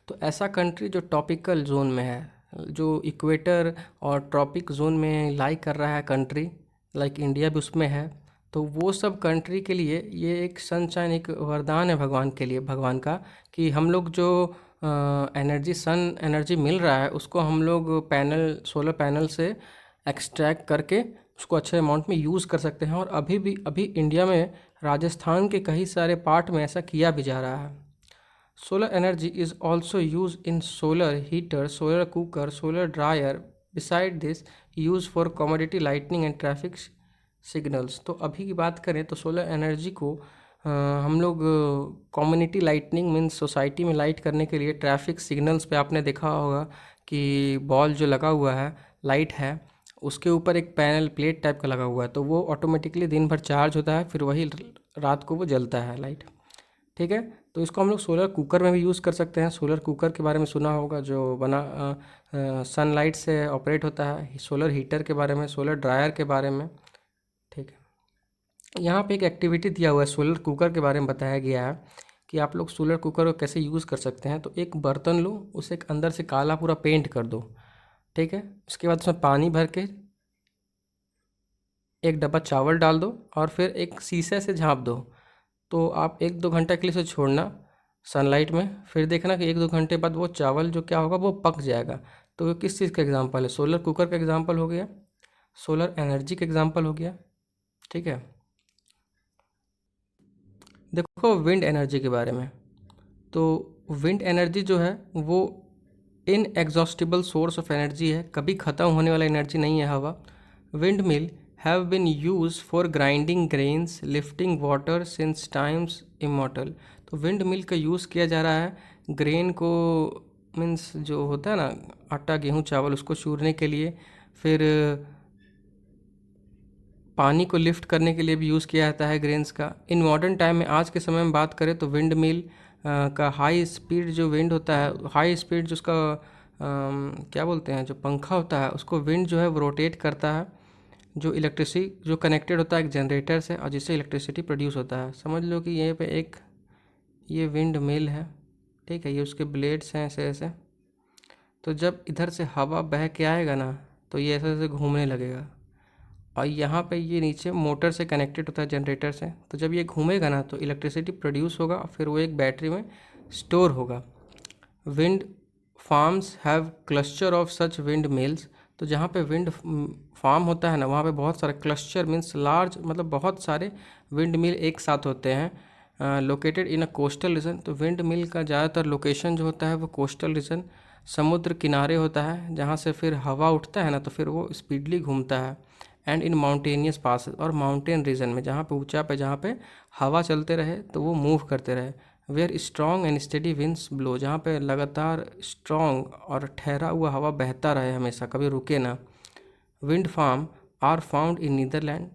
तो ऐसा कंट्री जो ट्रॉपिकल जोन में है, जो इक्वेटर और ट्रॉपिक जोन में लाई कर रहा है कंट्री, लाइक इंडिया भी उसमें है, तो वो सब कंट्री के लिए ये एक सनशाइन, एक वरदान है भगवान के लिए, भगवान का, कि हम लोग जो एनर्जी, सन एनर्जी मिल रहा है उसको हम लोग पैनल, सोलर पैनल से एक्सट्रैक्ट करके उसको अच्छे अमाउंट में यूज़ कर सकते हैं। और अभी इंडिया में राजस्थान के कई सारे पार्ट में ऐसा किया भी जा रहा है। Solar energy is also use in solar heater, solar cooker, solar dryer. Beside this use for commodity lightning and traffic signals. तो अभी की बात करें तो सोलर एनर्जी को हम लोग कम्युनिटी लाइटनिंग मीन्स सोसाइटी में लाइट करने के लिए, ट्रैफिक सिग्नल्स पे आपने देखा होगा कि बॉल जो लगा हुआ है, लाइट है, उसके ऊपर एक पैनल प्लेट टाइप का लगा हुआ है, तो वो ऑटोमेटिकली दिन भर चार्ज होता है, फिर वही रात को वो जलता है लाइट। ठीक है, तो इसको हम लोग सोलर कुकर में भी यूज़ कर सकते हैं। सोलर कुकर के बारे में सुना होगा, जो बना सनलाइट से ऑपरेट होता है। सोलर हीटर के बारे में, सोलर ड्रायर के बारे में। ठीक है, यहाँ पे एक एक्टिविटी दिया हुआ है, सोलर कुकर के बारे में बताया गया है कि आप लोग सोलर कुकर को कैसे यूज़ कर सकते हैं। तो एक बर्तन लो, उसे एक अंदर से काला पूरा पेंट कर दो। ठीक है, उसके बाद उसमें पानी भर के एक डब्बा चावल डाल दो और फिर एक शीशे से झाँप दो। तो आप 1-2 घंटा के लिए इसे छोड़ना सनलाइट में, फिर देखना कि 1-2 घंटे बाद वो चावल जो क्या होगा वो पक जाएगा। तो ये किस चीज़ का एग्जांपल है? सोलर कुकर का एग्जांपल हो गया, सोलर एनर्जी का एग्जांपल हो गया। ठीक है, देखो विंड एनर्जी के बारे में। तो विंड एनर्जी जो है वो इनएग्जॉस्टिबल सोर्स ऑफ एनर्जी है, कभी ख़त्म होने वाला एनर्जी नहीं है हवा। Wind mill have been use for grinding grains, lifting water since times immortal. तो विंड मिल का यूज़ किया जा रहा है ग्रेन को, मीन्स जो होता है ना आटा, गेहूँ, चावल, उसको चूरने के लिए, फिर पानी को लिफ्ट करने के लिए भी यूज़ किया जाता है ग्रेन्स का। इन मॉडर्न टाइम में, आज के समय में बात करें तो विंड मिल का हाई स्पीड जो विंड होता है, हाई स्पीड जो उसका क्या बोलते हैं, जो पंखा होता है उसको विंड जो है वो रोटेट करता है, जो इलेक्ट्रिसिटी जो कनेक्टेड होता है एक जनरेटर से, और जिससे इलेक्ट्रिसिटी प्रोड्यूस होता है। समझ लो कि ये पे एक ये विंड मिल है। ठीक है, ये उसके ब्लेड्स हैं ऐसे ऐसे। तो जब इधर से हवा बह के आएगा ना तो ये ऐसे ऐसे घूमने लगेगा, और यहाँ पे ये नीचे मोटर से कनेक्टेड होता है जनरेटर से। तो जब ये घूमेगा ना तो इलेक्ट्रिसिटी प्रोड्यूस होगा, फिर वो एक बैटरी में स्टोर होगा। Wind farms have cluster of such wind mills. तो जहाँ पे विंड फार्म होता है ना, वहाँ पे बहुत सारे क्लस्टर मीन्स लार्ज, मतलब बहुत सारे विंड मिल एक साथ होते हैं, located in a coastal region. तो विंड मिल का ज़्यादातर लोकेशन जो होता है वो कोस्टल रीजन, समुद्र किनारे होता है, जहाँ से फिर हवा उठता है ना तो फिर वो स्पीडली घूमता है। एंड इन माउंटेनियस पासेस, और माउंटेन रीजन में, जहाँ पे ऊंचा पे, जहाँ पे हवा चलते रहे तो वो मूव करते रहे। Where strong and steady winds blow, जहाँ पे लगातार स्ट्रॉन्ग और ठहरा हुआ हवा बहता रहे हमेशा, कभी रुके ना। Wind farm are found in Netherland.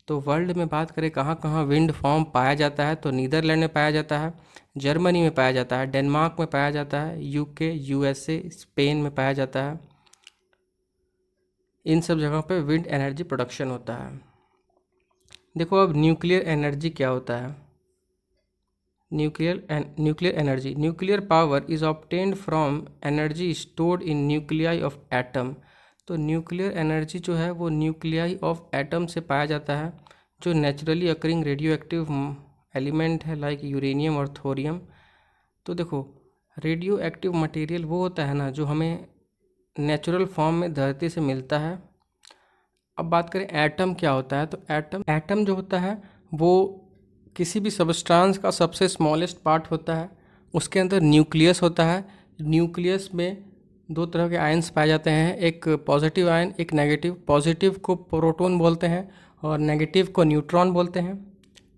तो वर्ल्ड में बात करें कहाँ कहाँ विंड फार्म पाया जाता है, तो नीदरलैंड में पाया जाता है, जर्मनी में पाया जाता है, डेनमार्क में पाया जाता है, यूके, यूएसए, स्पेन में पाया जाता है। इन सब जगहों पे विंड एनर्जी प्रोडक्शन होता है। देखो अब न्यूक्लियर एनर्जी क्या होता है। Nuclear energy, nuclear power is obtained from energy stored in nuclei of atom. तो न्यूक्लियर एनर्जी जो है वो न्यूक्लियाई ऑफ एटम से पाया जाता है, जो naturally occurring radio active element है लाइक यूरेनियम और थोरियम। तो देखो रेडियो एक्टिव मटेरियल वो होता है ना जो हमें नेचुरल फॉर्म में धरती से मिलता है। अब बात करें एटम क्या होता है, तो एटम जो होता है वो किसी भी सबस्टांस का सबसे स्मॉलेस्ट पार्ट होता है। उसके अंदर न्यूक्लियस होता है। न्यूक्लियस में दो तरह के आयन्स पाए जाते हैं, एक पॉजिटिव आयन, एक नेगेटिव। पॉजिटिव को प्रोटॉन बोलते हैं और नेगेटिव को न्यूट्रॉन बोलते हैं।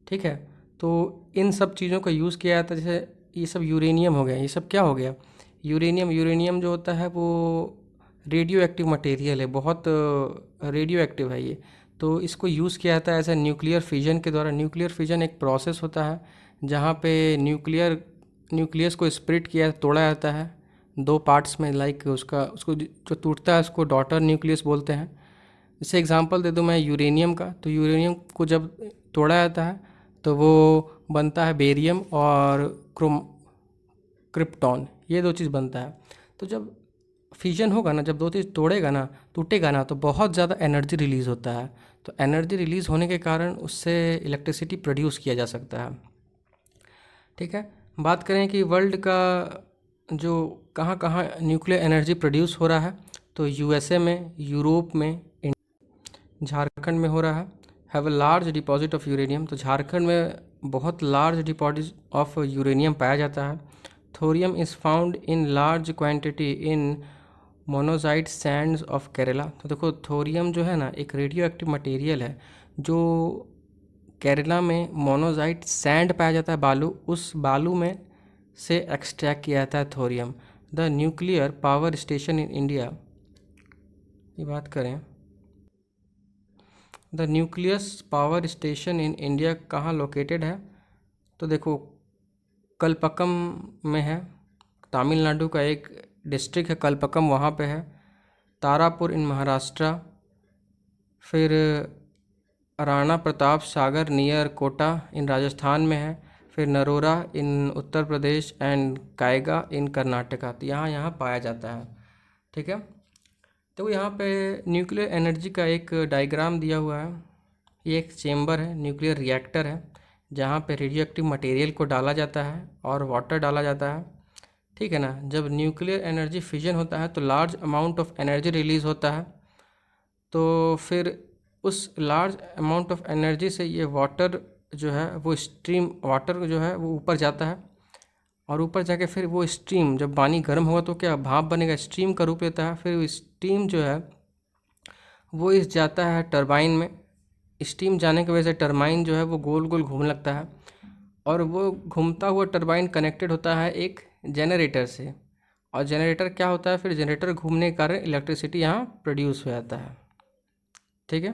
ठीक है, तो इन सब चीज़ों का यूज़ किया जाता है। जैसे ये सब यूरेनियम हो गया, ये सब क्या हो गया, यूरेनियम जो होता है वो रेडियो एक्टिव मटेरियल है, बहुत रेडियो एक्टिव है ये। तो इसको यूज़ किया जाता है ऐसा न्यूक्लियर फिजन के द्वारा। न्यूक्लियर फिजन एक प्रोसेस होता है जहाँ पे न्यूक्लियस को स्प्लिट किया, तोड़ा जाता है दो पार्ट्स में, लाइक उसको जो टूटता है उसको डॉटर न्यूक्लियस बोलते हैं। जैसे एग्जांपल दे दूँ मैं यूरेनियम का, तो यूरेनियम को जब तोड़ा जाता है तो वो बनता है बेरियम और क्रिप्टॉन, ये दो चीज़ बनता है। तो जब फिजन होगा ना, जब दो चीज़ टूटेगा ना, तो बहुत ज़्यादा एनर्जी रिलीज़ होता है। तो एनर्जी रिलीज़ होने के कारण उससे इलेक्ट्रिसिटी प्रोड्यूस किया जा सकता है। ठीक है, बात करें कि वर्ल्ड का जो कहाँ कहाँ न्यूक्लियर एनर्जी प्रोड्यूस हो रहा है, तो यूएसए में, यूरोप में, झारखंड में हो रहा है। Have a large deposit of uranium, तो झारखंड में बहुत लार्ज डिपॉजिट ऑफ यूरेनियम पाया जाता है। Thorium is found in large quantity in monazite Sands of Kerala. तो देखो, थोरियम जो है ना, एक रेडियो एक्टिव मटेरियल है जो केरला में मोनोजाइट सैंड पाया जाता है, बालू, उस बालू में से एक्सट्रैक्ट किया जाता है thorium. The nuclear power station in India की बात करें, the nucleus power station in India कहाँ लोकेटेड है, तो देखो कलपक्कम में है। तमिलनाडु का एक डिस्ट्रिक्ट है कलपक्कम, वहाँ पे है। तारापुर इन महाराष्ट्र, फिर राणा प्रताप सागर नियर कोटा इन राजस्थान में है। फिर नरोरा इन उत्तर प्रदेश एंड कायगा इन कर्नाटका, तो यहाँ यहाँ पाया जाता है। ठीक है, तो यहाँ पे न्यूक्लियर एनर्जी का एक डायग्राम दिया हुआ है। ये एक चेम्बर है, न्यूक्लियर रिएक्टर है, जहाँ पे रेडियो एक्टिव मटेरियल को डाला जाता है और वाटर डाला जाता है। ठीक है ना, जब न्यूक्लियर एनर्जी फिजन होता है तो large amount of energy release होता है। तो फिर उस लार्ज अमाउंट ऑफ एनर्जी से ये वाटर जो है वो स्ट्रीम, वाटर जो है वो ऊपर जाता है, और ऊपर जाके फिर वो स्टीम, जब पानी गर्म होगा तो क्या भाप बनेगा, स्टीम का रूप लेता है। फिर वो स्टीम जो है वो इस जाता है टरबाइन में। स्टीम जाने की वजह से टरबाइन जो है वो गोल गोल घूमने लगता है, और वो घूमता हुआ टरबाइन कनेक्टेड होता है एक जनरेटर से। और जनरेटर क्या होता है, फिर जनरेटर घूमने के कारण इलेक्ट्रिसिटी यहाँ प्रोड्यूस हो जाता है। ठीक है,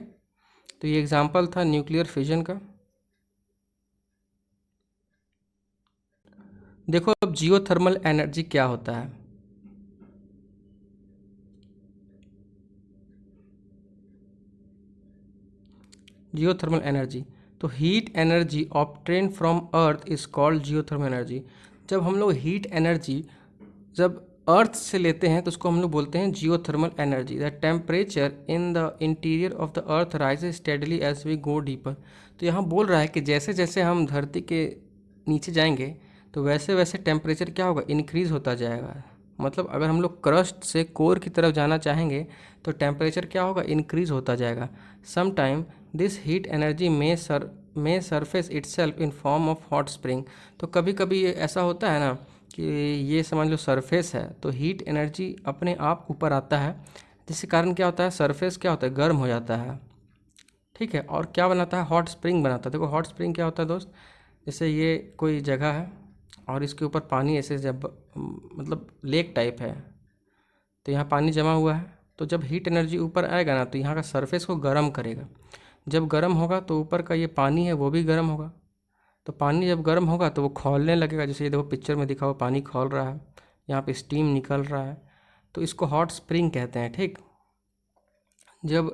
तो ये एग्जांपल था न्यूक्लियर फिजन का। देखो अब जियोथर्मल एनर्जी क्या होता है। जियोथर्मल एनर्जी, तो heat energy obtain from earth is called geothermal energy. जब हम लोग हीट एनर्जी जब अर्थ से लेते हैं तो उसको हम लोग बोलते हैं geothermal energy. The temperature in the interior of the earth rises steadily as we go deeper. तो यहाँ बोल रहा है कि जैसे जैसे हम धरती के नीचे जाएंगे तो वैसे वैसे टेम्परेचर क्या होगा, इंक्रीज़ होता जाएगा। मतलब अगर हम लोग क्रस्ट से कोर की तरफ जाना चाहेंगे तो टेम्परेचर क्या होगा, इंक्रीज़ होता जाएगा। Some time this heat energy may surface itself in form of hot spring. तो कभी कभी ऐसा होता है ना कि ये समझ लो सरफेस है, तो हीट एनर्जी अपने आप ऊपर आता है, जिसके कारण क्या होता है, सरफेस क्या होता है, गर्म हो जाता है। ठीक है, और क्या बनाता है, हॉट स्प्रिंग बनाता है। देखो हॉट स्प्रिंग क्या होता है दोस्त, जैसे ये कोई जगह है और इसके ऊपर पानी ऐसे जब मतलब लेक टाइप है, तो यहाँ पानी जमा हुआ है, तो जब हीट एनर्जी ऊपर आएगा ना तो यहाँ का सरफेस को गर्म करेगा। जब गर्म होगा तो ऊपर का ये पानी है वो भी गर्म होगा। तो पानी जब गर्म होगा तो वो खौलने लगेगा, जैसे ये देखो पिक्चर में दिखा हुआ पानी खौल रहा है, यहाँ पे स्टीम निकल रहा है, तो इसको हॉट स्प्रिंग कहते हैं। ठीक, जब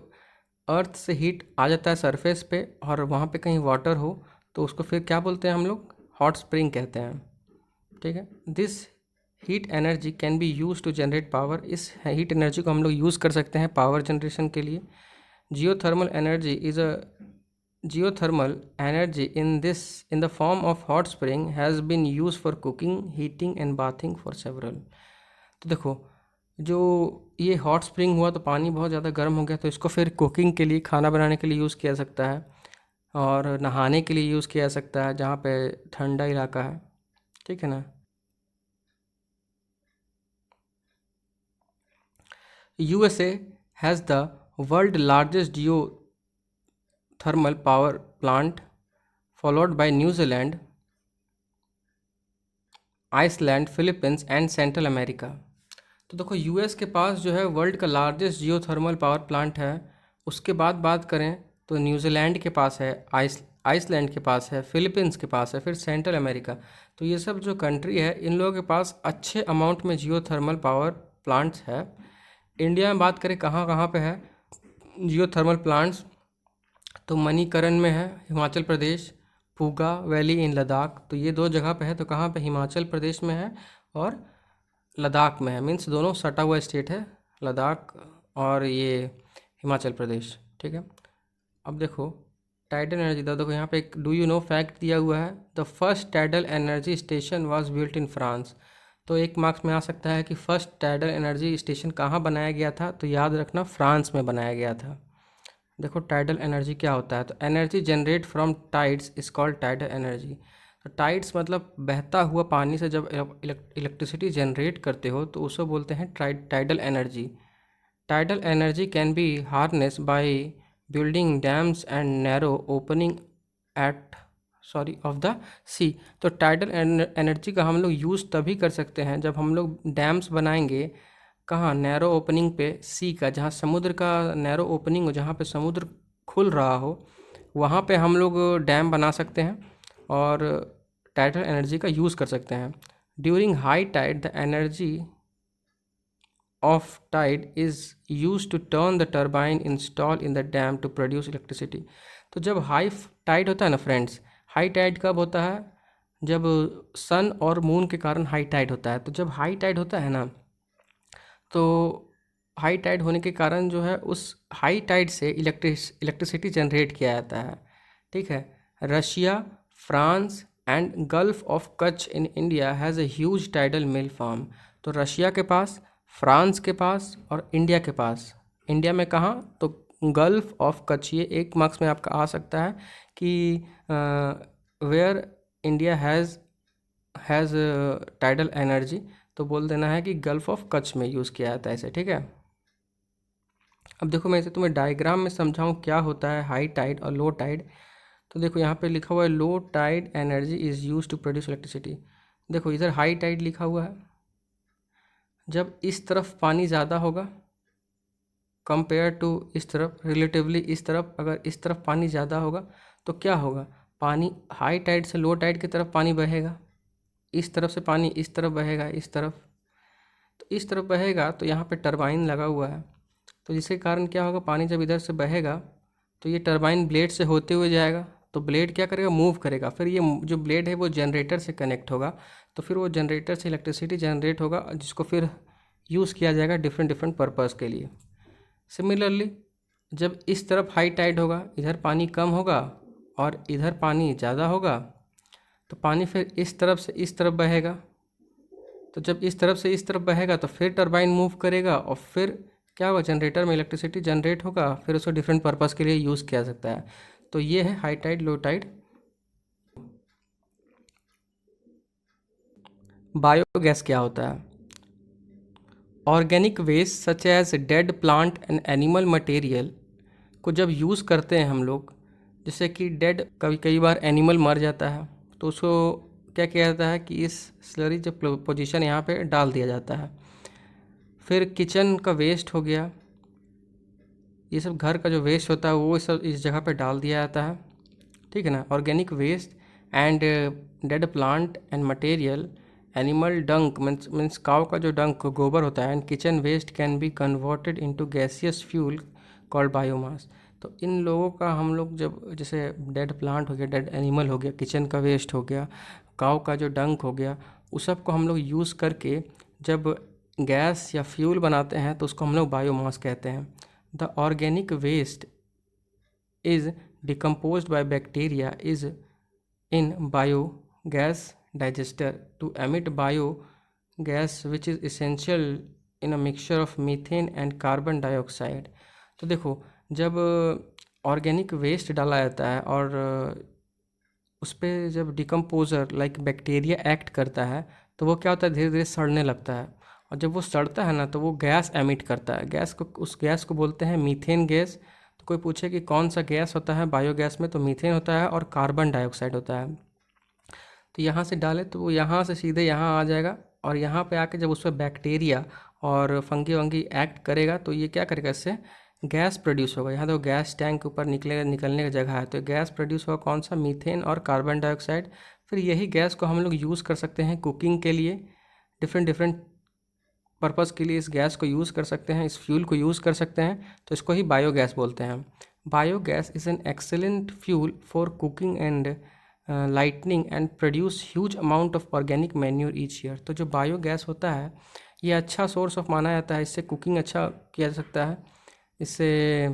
अर्थ से हीट आ जाता है सरफेस पे और वहाँ पे कहीं वाटर हो तो उसको फिर क्या बोलते हैं हम लोग, हॉट स्प्रिंग कहते हैं। ठीक है, this heat energy can be use to generate power. इस हीट एनर्जी को हम लोग यूज़ कर सकते हैं पावर जनरेशन के लिए। Geothermal energy is a geothermal energy in the form of hot spring has been used for cooking, heating and bathing for several। तो देखो जो ये हॉट स्प्रिंग हुआ तो पानी बहुत ज़्यादा गर्म हो गया, तो इसको फिर कुकिंग के लिए, खाना बनाने के लिए यूज़ किया जा सकता है, और नहाने के लिए यूज़ किया जा सकता है जहाँ पे ठंडा इलाका है। ठीक है ना, USA has the world largest geothermal power plant followed by New Zealand, Iceland, Philippines and Central America. तो देखो यूएस के पास जो है वर्ल्ड का लार्जेस्ट जियोथर्मल पावर प्लांट है। उसके बाद बात करें तो न्यूजीलैंड के पास है, आइसलैंड के पास है, फिलीपींस के पास है, फिर सेंट्रल अमेरिका। तो ये सब जो कंट्री है इन लोगों के पास अच्छे अमाउंट में जियोथर्मल पावर प्लांट्स है। इंडिया में बात करें कहाँ कहाँ पे है जियोथर्मल प्लांट्स, तो मणिकरण में है, हिमाचल प्रदेश, पूगा वैली इन लद्दाख, तो ये दो जगह पे है। तो कहाँ पे, हिमाचल प्रदेश में है और लद्दाख में है, मीन्स दोनों सटा हुआ स्टेट है, लद्दाख और ये हिमाचल प्रदेश, ठीक है। अब देखो टाइडल एनर्जी दा, देखो यहाँ पे एक डू यू नो फैक्ट दिया हुआ है, the first tidal energy station was built in France. तो एक मार्क्स में आ सकता है कि फर्स्ट टाइडल एनर्जी स्टेशन कहाँ बनाया गया था, तो याद रखना फ्रांस में बनाया गया था। देखो टाइडल एनर्जी क्या होता है, तो energy generate from tides is called tidal energy. तो टाइड्स मतलब बहता हुआ पानी से जब इलेक्ट्रिसिटी जनरेट करते हो तो उसे बोलते हैं tidal energy. Tidal energy can be harnessed by building dams and narrow opening at of the sea. तो टाइडल एनर्जी का हम लोग यूज़ तभी कर सकते हैं जब हम लोग डैम्स बनाएंगे, कहाँ, नैरो ओपनिंग पे सी का, जहाँ समुद्र का नैरो ओपनिंग हो, जहाँ पे समुद्र खुल रहा हो, वहाँ पे हम लोग डैम बना सकते हैं और टाइडल एनर्जी का यूज़ कर सकते हैं। During high tied the energy of tide is used to turn the turbine installed in the dam to produce electricity। तो जब हाई टाइड होता है ना फ्रेंड्स, हाई टाइड कब होता है, जब सन और मून के कारण हाई टाइड होता है। तो जब हाई टाइड होता है ना, तो हाई टाइड होने के कारण जो है उस हाई टाइड से इलेक्ट्रिसिटी जनरेट किया जाता है, ठीक है। Russia, France and Gulf of Kutch in India has a huge tidal mill farm. तो रशिया के पास, फ्रांस के पास और इंडिया के पास, इंडिया में कहाँ, तो गल्फ ऑफ कच्छ, ये एक मार्क्स में आपका आ सकता है कि where India has tidal energy, तो बोल देना है कि गल्फ ऑफ कच्छ में यूज़ किया जाता है इसे, ठीक है। अब देखो मैं इसे तुम्हें डायग्राम में समझाऊँ क्या होता है हाई टाइड और लो टाइड। तो देखो यहाँ पे लिखा हुआ है low tide energy is use to produce electricity. देखो इधर हाई टाइड लिखा हुआ है, जब इस तरफ पानी ज़्यादा होगा कंपेयर टू इस तरफ, रिलेटिवली इस तरफ, अगर इस तरफ पानी ज़्यादा होगा तो क्या होगा, पानी हाई टाइड से लो टाइड की तरफ पानी बहेगा, इस तरफ से पानी इस तरफ बहेगा, इस तरफ, तो इस तरफ बहेगा तो यहाँ पे टरबाइन लगा हुआ है, तो जिसके कारण क्या होगा, पानी जब इधर से बहेगा तो ये टरबाइन ब्लेड से होते हुए जाएगा, तो ब्लेड क्या करेगा, मूव करेगा, फिर ये जो ब्लेड है वो जनरेटर से कनेक्ट होगा, तो फिर वो जनरेटर से इलेक्ट्रिसिटी जनरेट होगा जिसको फिर यूज़ किया जाएगा डिफरेंट डिफरेंट पर्पज़ के लिए। सिमिलरली जब इस तरफ हाई टाइड होगा, इधर पानी कम होगा और इधर पानी ज़्यादा होगा, तो पानी फिर इस तरफ से इस तरफ बहेगा, तो जब इस तरफ से इस तरफ बहेगा तो फिर टरबाइन मूव करेगा और फिर क्या होगा, जनरेटर में इलेक्ट्रिसिटी जनरेट होगा, फिर उसको डिफरेंट पर्पज़ के लिए यूज़ किया सकता है। तो ये है high tide low tide. Biogas क्या होता है, organic waste such as dead plant and animal material को जब यूज़ करते हैं हम लोग, जैसे कि डेड, कभी कई बार एनिमल मर जाता है तो उसको क्या किया जाता है कि इस स्लरी जब पोजीशन यहाँ पे डाल दिया जाता है। फिर किचन का वेस्ट हो गया, ये सब घर का जो वेस्ट होता है वो सब इस जगह पे डाल दिया जाता है, ठीक है ना। Organic waste and dead plant and material, animal dung means cow का जो डंक गोबर होता है, and kitchen waste can be converted into gaseous fuel called biomass. तो इन लोगों का हम लोग जब, जैसे डेड प्लांट हो गया, डेड एनिमल हो गया, किचन का वेस्ट हो गया, काव का जो डंक हो गया, उस सब को हम लोग यूज़ करके जब गैस या फ्यूल बनाते हैं तो उसको हम लोग बायोमास कहते हैं। The organic waste is decomposed by bacteria is in biogas digester to emit biogas which is essential in a mixture of methane and carbon dioxide। तो देखो जब ऑर्गेनिक वेस्ट डाला जाता है और उस पर जब डिकम्पोज़र लाइक बैक्टीरिया एक्ट करता है तो वो क्या होता है, धीरे धीरे सड़ने लगता है, और जब वो सड़ता है ना तो वो गैस एमिट करता है, गैस को, उस गैस को बोलते हैं मीथेन गैस। तो कोई पूछे कि कौन सा गैस होता है बायोगैस में, तो मीथेन होता है और कार्बन डाइऑक्साइड होता है। तो यहाँ से डाले तो वो यहाँ से सीधे यहाँ आ जाएगा, और यहाँ पे आके जब उस पर बैक्टीरिया और फंगी वंगी एक्ट करेगा तो ये क्या करेगा, इससे गैस प्रोड्यूस होगा। यहाँ तो गैस टैंक के ऊपर निकलने का जगह है, तो गैस प्रोड्यूस होगा कौन सा, मीथेन और कार्बन डाइऑक्साइड। फिर यही गैस को हम लोग यूज़ कर सकते हैं कुकिंग के लिए, डिफरेंट डिफरेंट पर्पज़ के लिए इस गैस को यूज़ कर सकते हैं, इस फ्यूल को यूज़ कर सकते हैं, तो इसको ही बायोगैस बोलते हैं। Biogas is an excellent fuel for cooking and lightning and produce huge amount of organic manure each year. तो जो बायोगैस होता है ये अच्छा सोर्स ऑफ माना जाता है, इससे कुकिंग अच्छा किया जा सकता है, इससे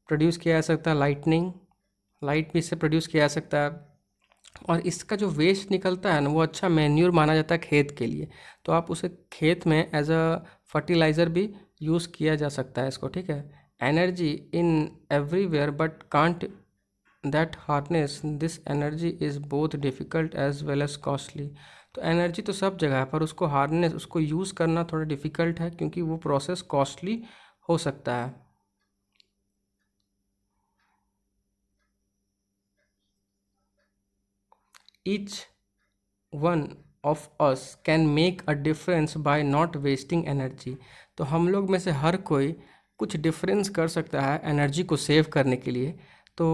प्रोड्यूस किया जा सकता है लाइट भी इससे प्रोड्यूस किया जा सकता है, और इसका जो वेस्ट निकलता है ना वो अच्छा मैन्योर माना जाता है खेत के लिए। तो आप उसे खेत में एज अ फर्टिलाइज़र भी यूज़ किया जा सकता है इसको, ठीक है। Energy in everywhere but can't that harness this energy is both difficult as well as costly. तो एनर्जी तो सब जगह है, पर उसको हार्नेस, उसको यूज़ करना थोड़ा डिफ़िकल्ट है, क्योंकि वो प्रोसेस कॉस्टली हो सकता है। Each one of us can make a difference bye not wasting energy. तो हम लोग में से हर कोई कुछ डिफरेंस कर सकता है एनर्जी को सेव करने के लिए। तो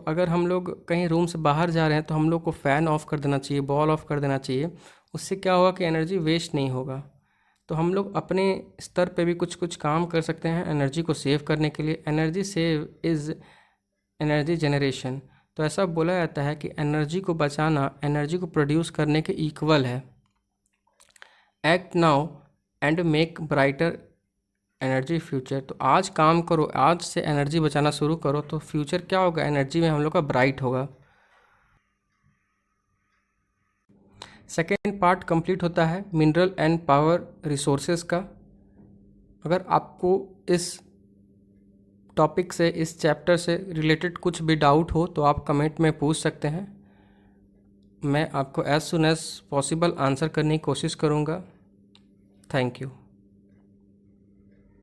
अगर हम लोग कहीं रूम से बाहर जा रहे हैं तो हम लोग को फ़ैन ऑफ कर देना चाहिए, बॉल ऑफ कर देना चाहिए। उससे क्या होगा कि एनर्जी वेस्ट नहीं होगा। तो हम लोग अपने स्तर पे भी कुछ कुछ काम कर सकते हैं एनर्जी को सेव करने के लिए। Energy save is energy generation. तो ऐसा बोला जाता है कि एनर्जी को बचाना एनर्जी को प्रोड्यूस करने के इक्वल है। Act now and make brighter energy future. तो आज काम करो, आज से एनर्जी बचाना शुरू करो, तो फ्यूचर क्या होगा, एनर्जी में हम लोग का ब्राइट होगा। सेकेंड पार्ट कंप्लीट होता है मिनरल एंड पावर रिसोर्सेज का। अगर आपको इस टॉपिक से, इस चैप्टर से रिलेटेड कुछ भी डाउट हो तो आप कमेंट में पूछ सकते हैं। मैं आपको as soon as possible answer करने की कोशिश करूँगा। Thank you.